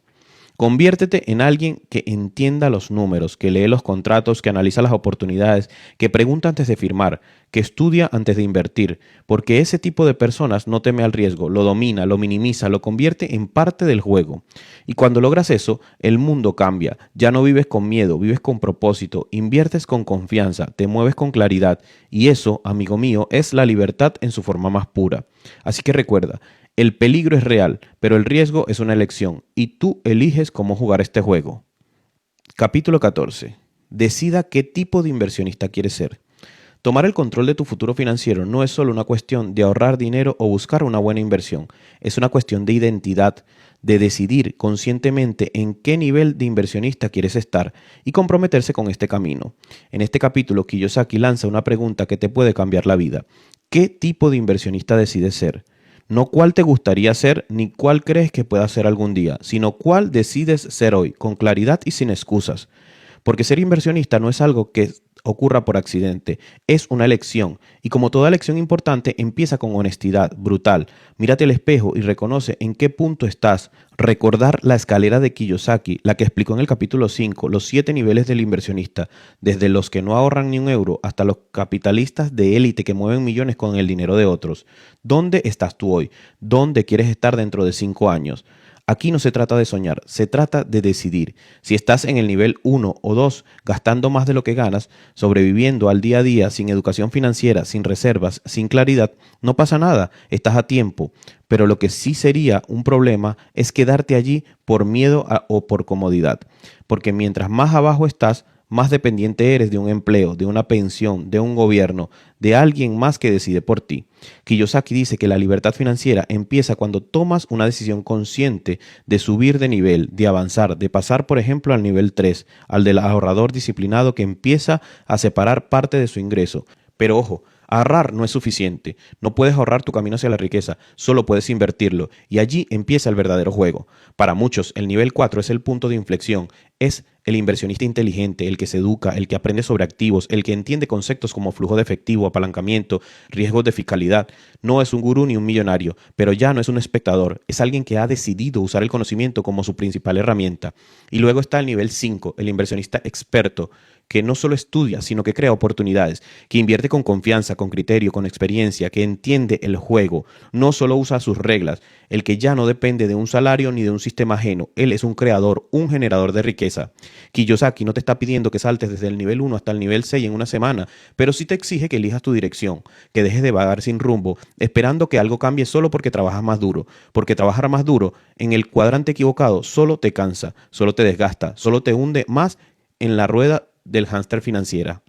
Conviértete en alguien que entienda los números, que lee los contratos, que analiza las oportunidades, que pregunta antes de firmar, que estudia antes de invertir, porque ese tipo de personas no teme al riesgo, lo domina, lo minimiza, lo convierte en parte del juego. Y cuando logras eso, el mundo cambia. Ya no vives con miedo, vives con propósito, inviertes con confianza, te mueves con claridad. Y eso, amigo mío, es la libertad en su forma más pura. Así que recuerda, el peligro es real, pero el riesgo es una elección y tú eliges cómo jugar este juego. Capítulo 14. Decida qué tipo de inversionista quieres ser. Tomar el control de tu futuro financiero no es solo una cuestión de ahorrar dinero o buscar una buena inversión, es una cuestión de identidad, de decidir conscientemente en qué nivel de inversionista quieres estar y comprometerse con este camino. En este capítulo, Kiyosaki lanza una pregunta que te puede cambiar la vida. ¿Qué tipo de inversionista decides ser? No cuál te gustaría ser ni cuál crees que puedas ser algún día, sino cuál decides ser hoy, con claridad y sin excusas. Porque ser inversionista no es algo que ocurra por accidente, es una elección. Y como toda elección importante, empieza con honestidad, brutal. Mírate al espejo y reconoce en qué punto estás. Recordar la escalera de Kiyosaki, la que explicó en el capítulo 5, los 7 niveles del inversionista, desde los que no ahorran ni un euro hasta los capitalistas de élite que mueven millones con el dinero de otros. ¿Dónde estás tú hoy? ¿Dónde quieres estar dentro de 5 años? Aquí no se trata de soñar, se trata de decidir. Si estás en el nivel 1 o 2, gastando más de lo que ganas, sobreviviendo al día a día, sin educación financiera, sin reservas, sin claridad, no pasa nada, estás a tiempo. Pero lo que sí sería un problema es quedarte allí por miedo o por comodidad. Porque mientras más abajo estás, más dependiente eres de un empleo, de una pensión, de un gobierno, de alguien más que decide por ti. Kiyosaki dice que la libertad financiera empieza cuando tomas una decisión consciente de subir de nivel, de avanzar, de pasar, por ejemplo, al nivel 3, al del ahorrador disciplinado que empieza a separar parte de su ingreso. Pero ojo, ahorrar no es suficiente. No puedes ahorrar tu camino hacia la riqueza, solo puedes invertirlo. Y allí empieza el verdadero juego. Para muchos, el nivel 4 es el punto de inflexión. Es el inversionista inteligente, el que se educa, el que aprende sobre activos, el que entiende conceptos como flujo de efectivo, apalancamiento, riesgos de fiscalidad. No es un gurú ni un millonario, pero ya no es un espectador. Es alguien que ha decidido usar el conocimiento como su principal herramienta. Y luego está el nivel 5, el inversionista experto, que no solo estudia, sino que crea oportunidades, que invierte con confianza, con criterio, con experiencia, que entiende el juego, no solo usa sus reglas, el que ya no depende de un salario ni de un sistema ajeno, él es un creador, un generador de riqueza. Kiyosaki no te está pidiendo que saltes desde el nivel 1 hasta el nivel 6 en una semana, pero sí te exige que elijas tu dirección, que dejes de vagar sin rumbo, esperando que algo cambie solo porque trabajas más duro, porque trabajar más duro en el cuadrante equivocado solo te cansa, solo te desgasta, solo te hunde más en la rueda del hámster financiera.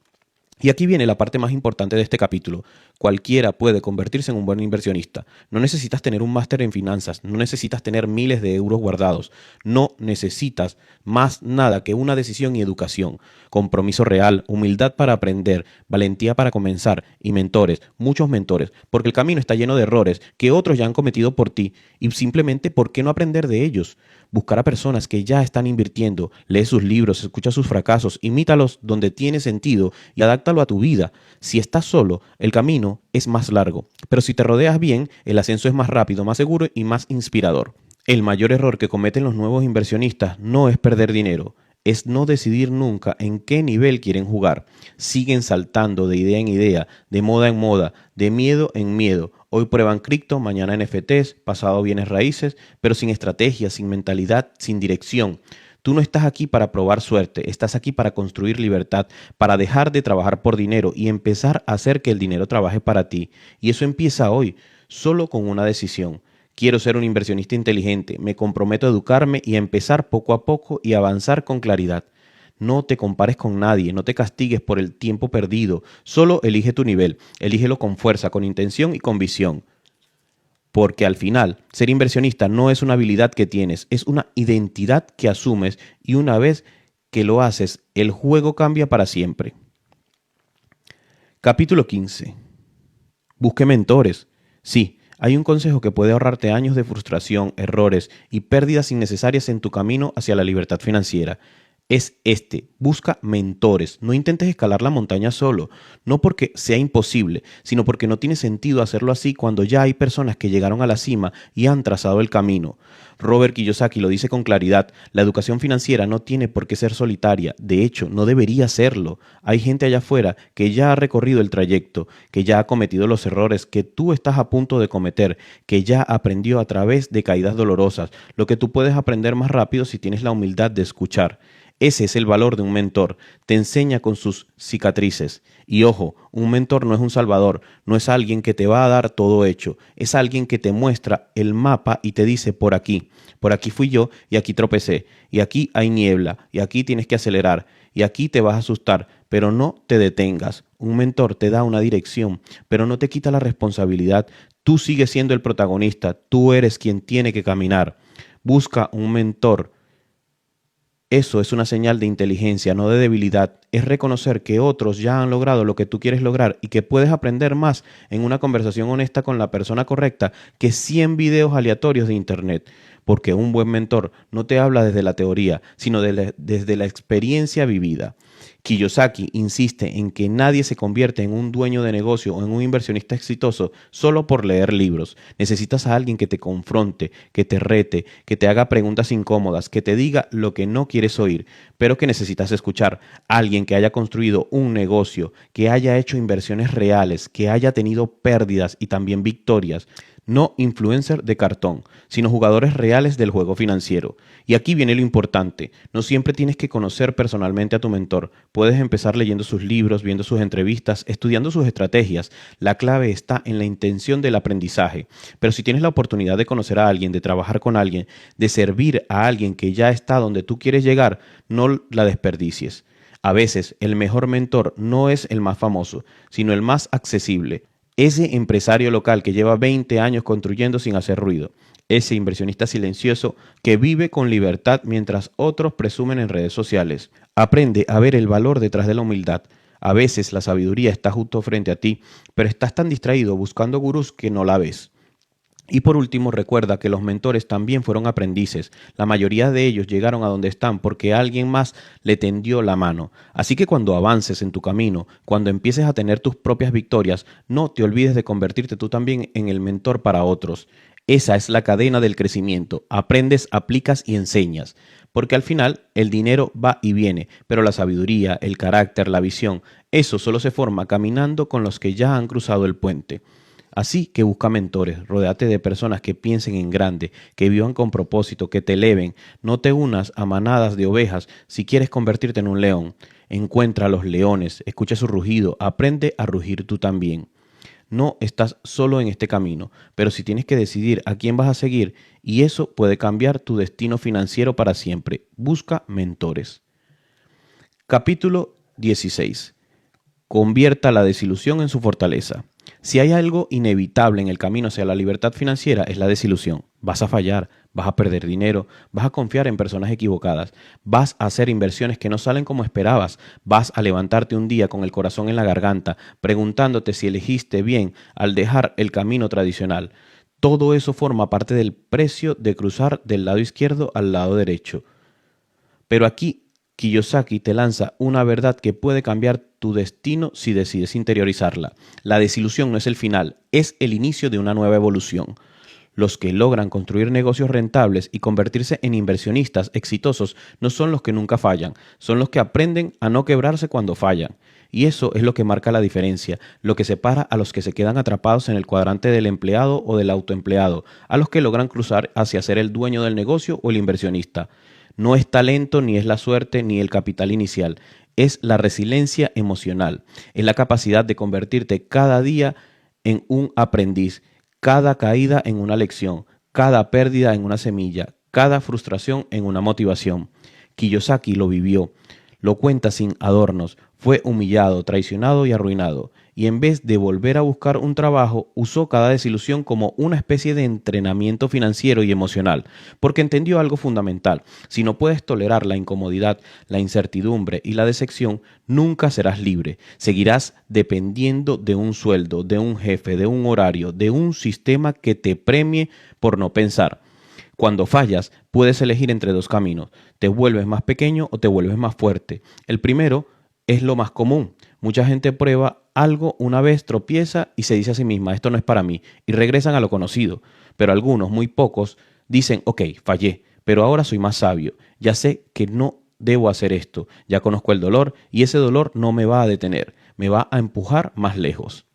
Y aquí viene la parte más importante de este capítulo. Cualquiera puede convertirse en un buen inversionista. No necesitas tener un máster en finanzas, no necesitas tener miles de euros guardados, no necesitas más nada que una decisión y educación, compromiso real, humildad para aprender, valentía para comenzar y mentores, muchos mentores, porque el camino está lleno de errores que otros ya han cometido por ti y simplemente ¿por qué no aprender de ellos? Buscar a personas que ya están invirtiendo, lee sus libros, escucha sus fracasos, imítalos donde tiene sentido y adáptalo a tu vida. Si estás solo, el camino es más largo, pero si te rodeas bien, el ascenso es más rápido, más seguro y más inspirador. El mayor error que cometen los nuevos inversionistas no es perder dinero, es no decidir nunca en qué nivel quieren jugar. Siguen saltando de idea en idea, de moda en moda, de miedo en miedo. Hoy prueban cripto, mañana NFTs, pasado bienes raíces, pero sin estrategia, sin mentalidad, sin dirección. Tú no estás aquí para probar suerte, estás aquí para construir libertad, para dejar de trabajar por dinero y empezar a hacer que el dinero trabaje para ti. Y eso empieza hoy, solo con una decisión. Quiero ser un inversionista inteligente, me comprometo a educarme y a empezar poco a poco y avanzar con claridad. No te compares con nadie, no te castigues por el tiempo perdido, solo elige tu nivel, elígelo con fuerza, con intención y con visión. Porque al final, ser inversionista no es una habilidad que tienes, es una identidad que asumes y una vez que lo haces, el juego cambia para siempre. Capítulo 15. Busque mentores. Sí, hay un consejo que puede ahorrarte años de frustración, errores y pérdidas innecesarias en tu camino hacia la libertad financiera. Es este, busca mentores, no intentes escalar la montaña solo, no porque sea imposible, sino porque no tiene sentido hacerlo así cuando ya hay personas que llegaron a la cima y han trazado el camino. Robert Kiyosaki lo dice con claridad, la educación financiera no tiene por qué ser solitaria, de hecho, no debería serlo. Hay gente allá afuera que ya ha recorrido el trayecto, que ya ha cometido los errores que tú estás a punto de cometer, que ya aprendió a través de caídas dolorosas, lo que tú puedes aprender más rápido si tienes la humildad de escuchar. Ese es el valor de un mentor. Te enseña con sus cicatrices. Y ojo, un mentor no es un salvador, no es alguien que te va a dar todo hecho, es alguien que te muestra el mapa y te dice por aquí fui yo y aquí tropecé, y aquí hay niebla, y aquí tienes que acelerar, y aquí te vas a asustar, pero no te detengas. Un mentor te da una dirección, pero no te quita la responsabilidad. Tú sigues siendo el protagonista, tú eres quien tiene que caminar. Busca un mentor. Eso es una señal de inteligencia, no de debilidad. Es reconocer que otros ya han logrado lo que tú quieres lograr y que puedes aprender más en una conversación honesta con la persona correcta que 100 videos aleatorios de internet. Porque un buen mentor no te habla desde la teoría, sino desde la experiencia vivida. Kiyosaki insiste en que nadie se convierte en un dueño de negocio o en un inversionista exitoso solo por leer libros. Necesitas a alguien que te confronte, que te rete, que te haga preguntas incómodas, que te diga lo que no quieres oír, pero que necesitas escuchar. Alguien que haya construido un negocio, que haya hecho inversiones reales, que haya tenido pérdidas y también victorias. No influencer de cartón, sino jugadores reales del juego financiero. Y aquí viene lo importante, no siempre tienes que conocer personalmente a tu mentor, puedes empezar leyendo sus libros, viendo sus entrevistas, estudiando sus estrategias. La clave está en la intención del aprendizaje. Pero si tienes la oportunidad de conocer a alguien, de trabajar con alguien, de servir a alguien que ya está donde tú quieres llegar, no la desperdicies. A veces el mejor mentor no es el más famoso, sino el más accesible. Ese empresario local que lleva 20 años construyendo sin hacer ruido. Ese inversionista silencioso que vive con libertad mientras otros presumen en redes sociales. Aprende a ver el valor detrás de la humildad. A veces la sabiduría está justo frente a ti, pero estás tan distraído buscando gurús que no la ves. Y por último, recuerda que los mentores también fueron aprendices. La mayoría de ellos llegaron a donde están porque alguien más le tendió la mano. Así que cuando avances en tu camino, cuando empieces a tener tus propias victorias, no te olvides de convertirte tú también en el mentor para otros. Esa es la cadena del crecimiento. Aprendes, aplicas y enseñas. Porque al final el dinero va y viene, pero la sabiduría, el carácter, la visión, eso solo se forma caminando con los que ya han cruzado el puente. Así que busca mentores, rodéate de personas que piensen en grande, que vivan con propósito, que te eleven. No te unas a manadas de ovejas si quieres convertirte en un león. Encuentra a los leones, escucha su rugido, aprende a rugir tú también. No estás solo en este camino, pero si tienes que decidir a quién vas a seguir, y eso puede cambiar tu destino financiero para siempre. Busca mentores. Capítulo 16. Convierta la desilusión en su fortaleza. Si hay algo inevitable en el camino hacia la libertad financiera es la desilusión. Vas a fallar, vas a perder dinero, vas a confiar en personas equivocadas, vas a hacer inversiones que no salen como esperabas, vas a levantarte un día con el corazón en la garganta, preguntándote si elegiste bien al dejar el camino tradicional. Todo eso forma parte del precio de cruzar del lado izquierdo al lado derecho. Pero aquí Kiyosaki te lanza una verdad que puede cambiar tu destino si decides interiorizarla. La desilusión no es el final, es el inicio de una nueva evolución. Los que logran construir negocios rentables y convertirse en inversionistas exitosos no son los que nunca fallan, son los que aprenden a no quebrarse cuando fallan. Y eso es lo que marca la diferencia, lo que separa a los que se quedan atrapados en el cuadrante del empleado o del autoempleado, a los que logran cruzar hacia ser el dueño del negocio o el inversionista. No es talento, ni es la suerte, ni el capital inicial. Es la resiliencia emocional. Es la capacidad de convertirte cada día en un aprendiz, cada caída en una lección, cada pérdida en una semilla, cada frustración en una motivación. Kiyosaki lo vivió. Lo cuenta sin adornos, fue humillado, traicionado y arruinado, y en vez de volver a buscar un trabajo, usó cada desilusión como una especie de entrenamiento financiero y emocional, porque entendió algo fundamental: si no puedes tolerar la incomodidad, la incertidumbre y la decepción, nunca serás libre. Seguirás dependiendo de un sueldo, de un jefe, de un horario, de un sistema que te premie por no pensar. Cuando fallas, puedes elegir entre dos caminos: te vuelves más pequeño o te vuelves más fuerte. El primero es lo más común. Mucha gente prueba algo una vez, tropieza y se dice a sí misma: esto no es para mí, y regresan a lo conocido. Pero algunos, muy pocos, dicen: ok, fallé, pero ahora soy más sabio. Ya sé que no debo hacer esto. Ya conozco el dolor y ese dolor no me va a detener, me va a empujar más lejos.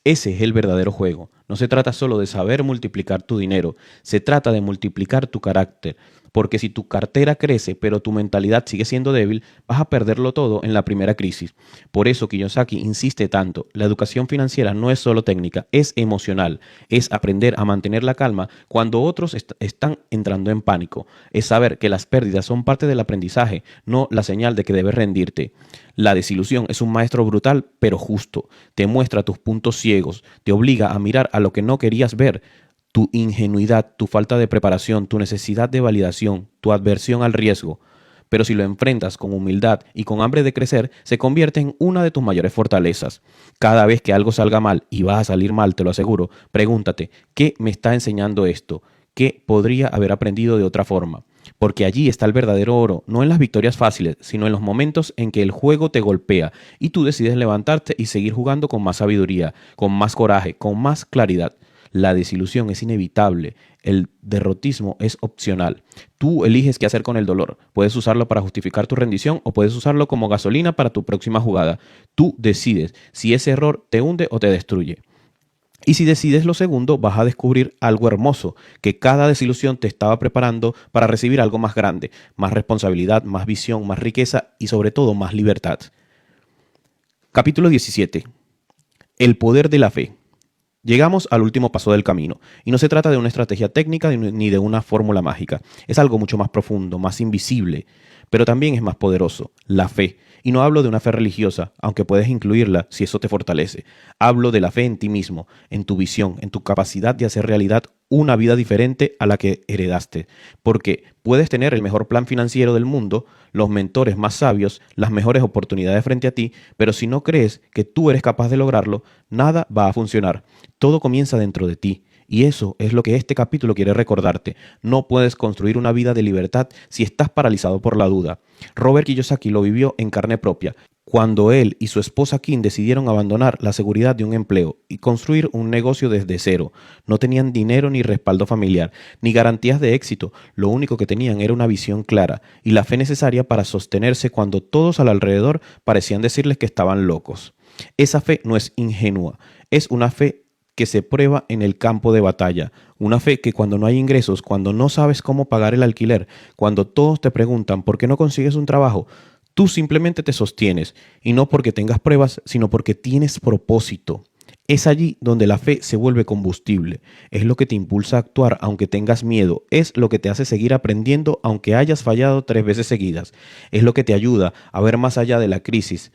Ese es el verdadero juego. No se trata solo de saber multiplicar tu dinero, se trata de multiplicar tu carácter. Porque si tu cartera crece, pero tu mentalidad sigue siendo débil, vas a perderlo todo en la primera crisis. Por eso Kiyosaki insiste tanto: la educación financiera no es solo técnica, es emocional. Es aprender a mantener la calma cuando otros están entrando en pánico. Es saber que las pérdidas son parte del aprendizaje, no la señal de que debes rendirte. La desilusión es un maestro brutal pero justo. Te muestra tus puntos ciegos, te obliga a mirar a lo que no querías ver: tu ingenuidad, tu falta de preparación, tu necesidad de validación, tu adversión al riesgo. Pero si lo enfrentas con humildad y con hambre de crecer, se convierte en una de tus mayores fortalezas. Cada vez que algo salga mal, y va a salir mal, te lo aseguro, pregúntate: ¿qué me está enseñando esto? ¿Qué podría haber aprendido de otra forma? Porque allí está el verdadero oro, no en las victorias fáciles, sino en los momentos en que el juego te golpea y tú decides levantarte y seguir jugando con más sabiduría, con más coraje, con más claridad. La desilusión es inevitable, el derrotismo es opcional. Tú eliges qué hacer con el dolor. Puedes usarlo para justificar tu rendición o puedes usarlo como gasolina para tu próxima jugada. Tú decides si ese error te hunde o te destruye. Y si decides lo segundo, vas a descubrir algo hermoso: que cada desilusión te estaba preparando para recibir algo más grande: más responsabilidad, más visión, más riqueza y sobre todo más libertad. Capítulo 17. El poder de la fe. Llegamos al último paso del camino, y no se trata de una estrategia técnica ni de una fórmula mágica. Es algo mucho más profundo, más invisible, pero también es más poderoso: la fe. Y no hablo de una fe religiosa, aunque puedes incluirla si eso te fortalece. Hablo de la fe en ti mismo, en tu visión, en tu capacidad de hacer realidad una vida diferente a la que heredaste. Porque puedes tener el mejor plan financiero del mundo, los mentores más sabios, las mejores oportunidades frente a ti, pero si no crees que tú eres capaz de lograrlo, nada va a funcionar. Todo comienza dentro de ti. Y eso es lo que este capítulo quiere recordarte. No puedes construir una vida de libertad si estás paralizado por la duda. Robert Kiyosaki lo vivió en carne propia, cuando él y su esposa Kim decidieron abandonar la seguridad de un empleo y construir un negocio desde cero. No tenían dinero ni respaldo familiar, ni garantías de éxito. Lo único que tenían era una visión clara y la fe necesaria para sostenerse cuando todos al alrededor parecían decirles que estaban locos. Esa fe no es ingenua, es una fe que se prueba en el campo de batalla. Una fe que cuando no hay ingresos, cuando no sabes cómo pagar el alquiler, cuando todos te preguntan por qué no consigues un trabajo, tú simplemente te sostienes, y no porque tengas pruebas, sino porque tienes propósito. Es allí donde la fe se vuelve combustible. Es lo que te impulsa a actuar aunque tengas miedo. Es lo que te hace seguir aprendiendo aunque hayas fallado 3 veces seguidas. Es lo que te ayuda a ver más allá de la crisis,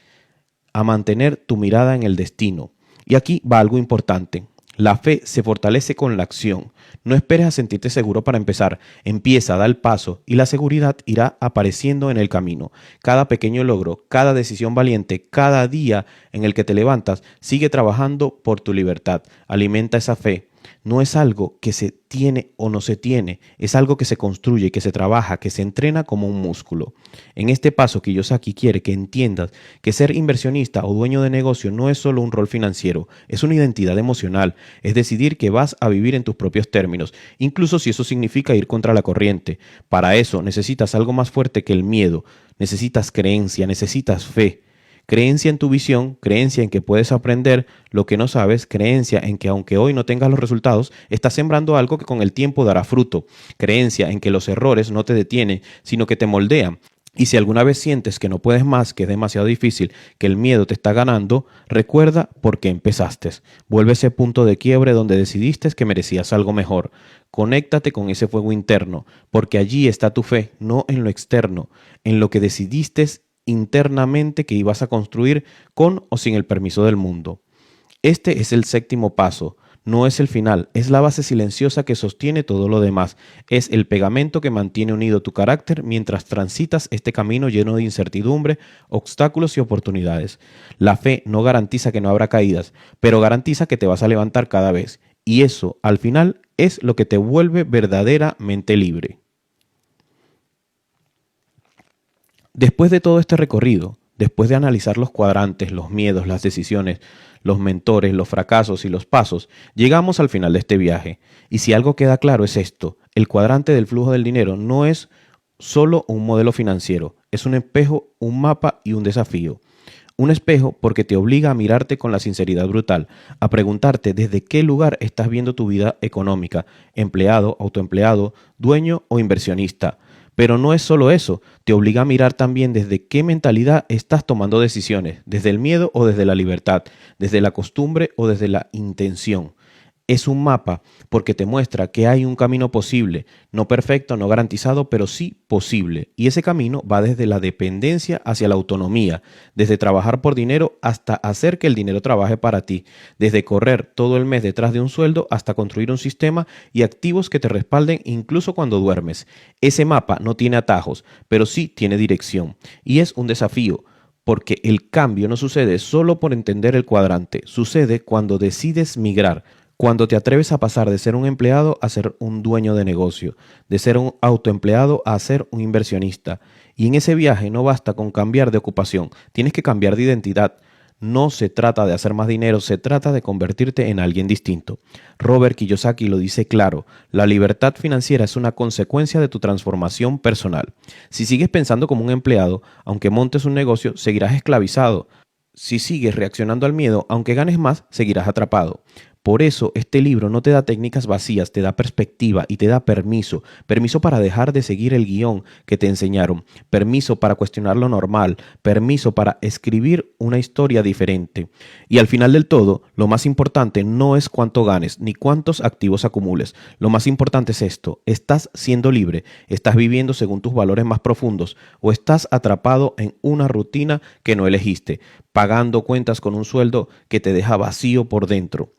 a mantener tu mirada en el destino. Y aquí va algo importante: la fe se fortalece con la acción. No esperes a sentirte seguro para empezar. Empieza, da el paso y la seguridad irá apareciendo en el camino. Cada pequeño logro, cada decisión valiente, cada día en el que te levantas, sigue trabajando por tu libertad. Alimenta esa fe. No es algo que se tiene o no se tiene, es algo que se construye, que se trabaja, que se entrena como un músculo. En este paso, Kiyosaki quiere que entiendas que ser inversionista o dueño de negocio no es solo un rol financiero, es una identidad emocional, es decidir que vas a vivir en tus propios términos, incluso si eso significa ir contra la corriente. Para eso necesitas algo más fuerte que el miedo, necesitas creencia, necesitas fe. Creencia en tu visión, creencia en que puedes aprender lo que no sabes, creencia en que aunque hoy no tengas los resultados, estás sembrando algo que con el tiempo dará fruto, creencia en que los errores no te detienen, sino que te moldean. Y si alguna vez sientes que no puedes más, que es demasiado difícil, que el miedo te está ganando, recuerda por qué empezaste. Vuelve a ese punto de quiebre donde decidiste que merecías algo mejor. Conéctate con ese fuego interno, porque allí está tu fe, no en lo externo, en lo que decidiste internamente que ibas a construir con o sin el permiso del mundo. Este es el séptimo paso. No es el final, es la base silenciosa que sostiene todo lo demás. Es el pegamento que mantiene unido tu carácter mientras transitas este camino lleno de incertidumbre, obstáculos y oportunidades. La fe no garantiza que no habrá caídas, pero garantiza que te vas a levantar cada vez. Y eso, al final, es lo que te vuelve verdaderamente libre. Después de todo este recorrido, después de analizar los cuadrantes, los miedos, las decisiones, los mentores, los fracasos y los pasos, llegamos al final de este viaje. Y si algo queda claro es esto: el cuadrante del flujo del dinero no es solo un modelo financiero, es un espejo, un mapa y un desafío. Un espejo porque te obliga a mirarte con la sinceridad brutal, a preguntarte desde qué lugar estás viendo tu vida económica: empleado, autoempleado, dueño o inversionista. Pero no es solo eso, te obliga a mirar también desde qué mentalidad estás tomando decisiones: desde el miedo o desde la libertad, desde la costumbre o desde la intención. Es un mapa porque te muestra que hay un camino posible, no perfecto, no garantizado, pero sí posible. Y ese camino va desde la dependencia hacia la autonomía, desde trabajar por dinero hasta hacer que el dinero trabaje para ti, desde correr todo el mes detrás de un sueldo hasta construir un sistema y activos que te respalden incluso cuando duermes. Ese mapa no tiene atajos, pero sí tiene dirección. Y es un desafío, porque el cambio no sucede solo por entender el cuadrante, sucede cuando decides migrar. Cuando te atreves a pasar de ser un empleado a ser un dueño de negocio, de ser un autoempleado a ser un inversionista. Y en ese viaje no basta con cambiar de ocupación, tienes que cambiar de identidad. No se trata de hacer más dinero, se trata de convertirte en alguien distinto. Robert Kiyosaki lo dice claro: la libertad financiera es una consecuencia de tu transformación personal. Si sigues pensando como un empleado, aunque montes un negocio, seguirás esclavizado. Si sigues reaccionando al miedo, aunque ganes más, seguirás atrapado. Por eso este libro no te da técnicas vacías, te da perspectiva y te da permiso. Permiso para dejar de seguir el guión que te enseñaron. Permiso para cuestionar lo normal. Permiso para escribir una historia diferente. Y al final del todo, lo más importante no es cuánto ganes ni cuántos activos acumules. Lo más importante es esto: ¿estás siendo libre? ¿Estás viviendo según tus valores más profundos? ¿O estás atrapado en una rutina que no elegiste, pagando cuentas con un sueldo que te deja vacío por dentro?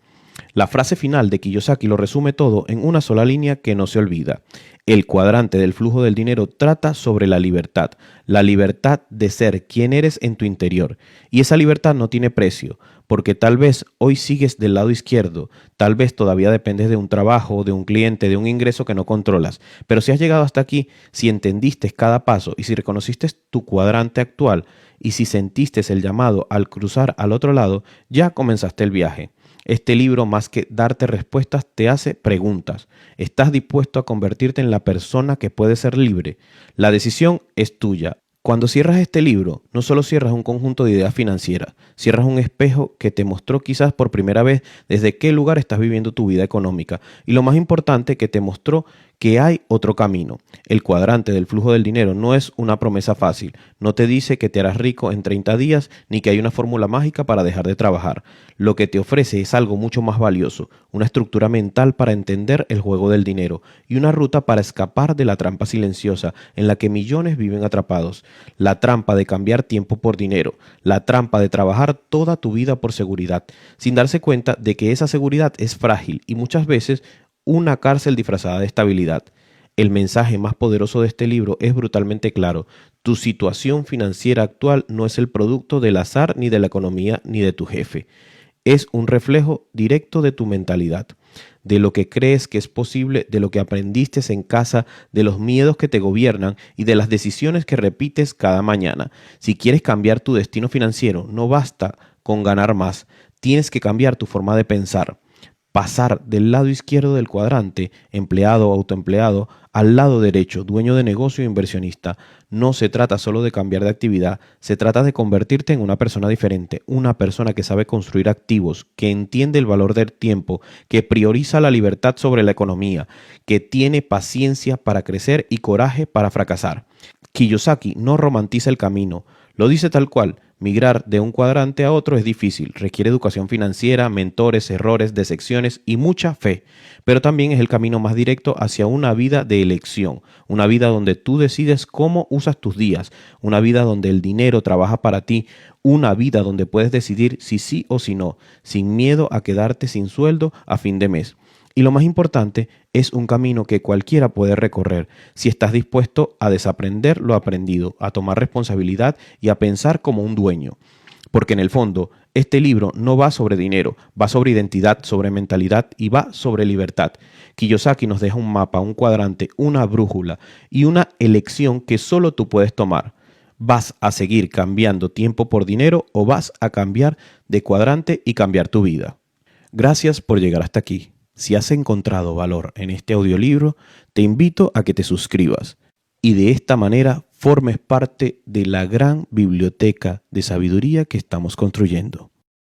La frase final de Kiyosaki lo resume todo en una sola línea que no se olvida. El cuadrante del flujo del dinero trata sobre la libertad de ser quien eres en tu interior. Y esa libertad no tiene precio, porque tal vez hoy sigues del lado izquierdo, tal vez todavía dependes de un trabajo, de un cliente, de un ingreso que no controlas. Pero si has llegado hasta aquí, si entendiste cada paso y si reconociste tu cuadrante actual y si sentiste el llamado al cruzar al otro lado, ya comenzaste el viaje. Este libro, más que darte respuestas, te hace preguntas. ¿Estás dispuesto a convertirte en la persona que puede ser libre? La decisión es tuya. Cuando cierras este libro, no solo cierras un conjunto de ideas financieras, cierras un espejo que te mostró quizás por primera vez desde qué lugar estás viviendo tu vida económica. Y lo más importante, que te mostró que hay otro camino. El cuadrante del flujo del dinero no es una promesa fácil. No te dice que te harás rico en 30 días ni que hay una fórmula mágica para dejar de trabajar. Lo que te ofrece es algo mucho más valioso: una estructura mental para entender el juego del dinero y una ruta para escapar de la trampa silenciosa en la que millones viven atrapados. La trampa de cambiar tiempo por dinero, la trampa de trabajar toda tu vida por seguridad, sin darse cuenta de que esa seguridad es frágil y muchas veces una cárcel disfrazada de estabilidad. El mensaje más poderoso de este libro es brutalmente claro: tu situación financiera actual no es el producto del azar, ni de la economía, ni de tu jefe. Es un reflejo directo de tu mentalidad, de lo que crees que es posible, de lo que aprendiste en casa, de los miedos que te gobiernan y de las decisiones que repites cada mañana. Si quieres cambiar tu destino financiero, no basta con ganar más, tienes que cambiar tu forma de pensar. Pasar del lado izquierdo del cuadrante, empleado o autoempleado, al lado derecho, dueño de negocio e inversionista. No se trata solo de cambiar de actividad, se trata de convertirte en una persona diferente, una persona que sabe construir activos, que entiende el valor del tiempo, que prioriza la libertad sobre la economía, que tiene paciencia para crecer y coraje para fracasar. Kiyosaki no romantiza el camino, lo dice tal cual: Migrar de un cuadrante a otro es difícil, requiere educación financiera, mentores, errores, decepciones y mucha fe, pero también es el camino más directo hacia una vida de elección, una vida donde tú decides cómo usas tus días, una vida donde el dinero trabaja para ti, una vida donde puedes decidir si sí o si no, sin miedo a quedarte sin sueldo a fin de mes. Y lo más importante, es un camino que cualquiera puede recorrer si estás dispuesto a desaprender lo aprendido, a tomar responsabilidad y a pensar como un dueño. Porque en el fondo, este libro no va sobre dinero, va sobre identidad, sobre mentalidad y va sobre libertad. Kiyosaki nos deja un mapa, un cuadrante, una brújula y una elección que solo tú puedes tomar. ¿Vas a seguir cambiando tiempo por dinero o vas a cambiar de cuadrante y cambiar tu vida? Gracias por llegar hasta aquí. Si has encontrado valor en este audiolibro, te invito a que te suscribas y de esta manera formes parte de la gran biblioteca de sabiduría que estamos construyendo.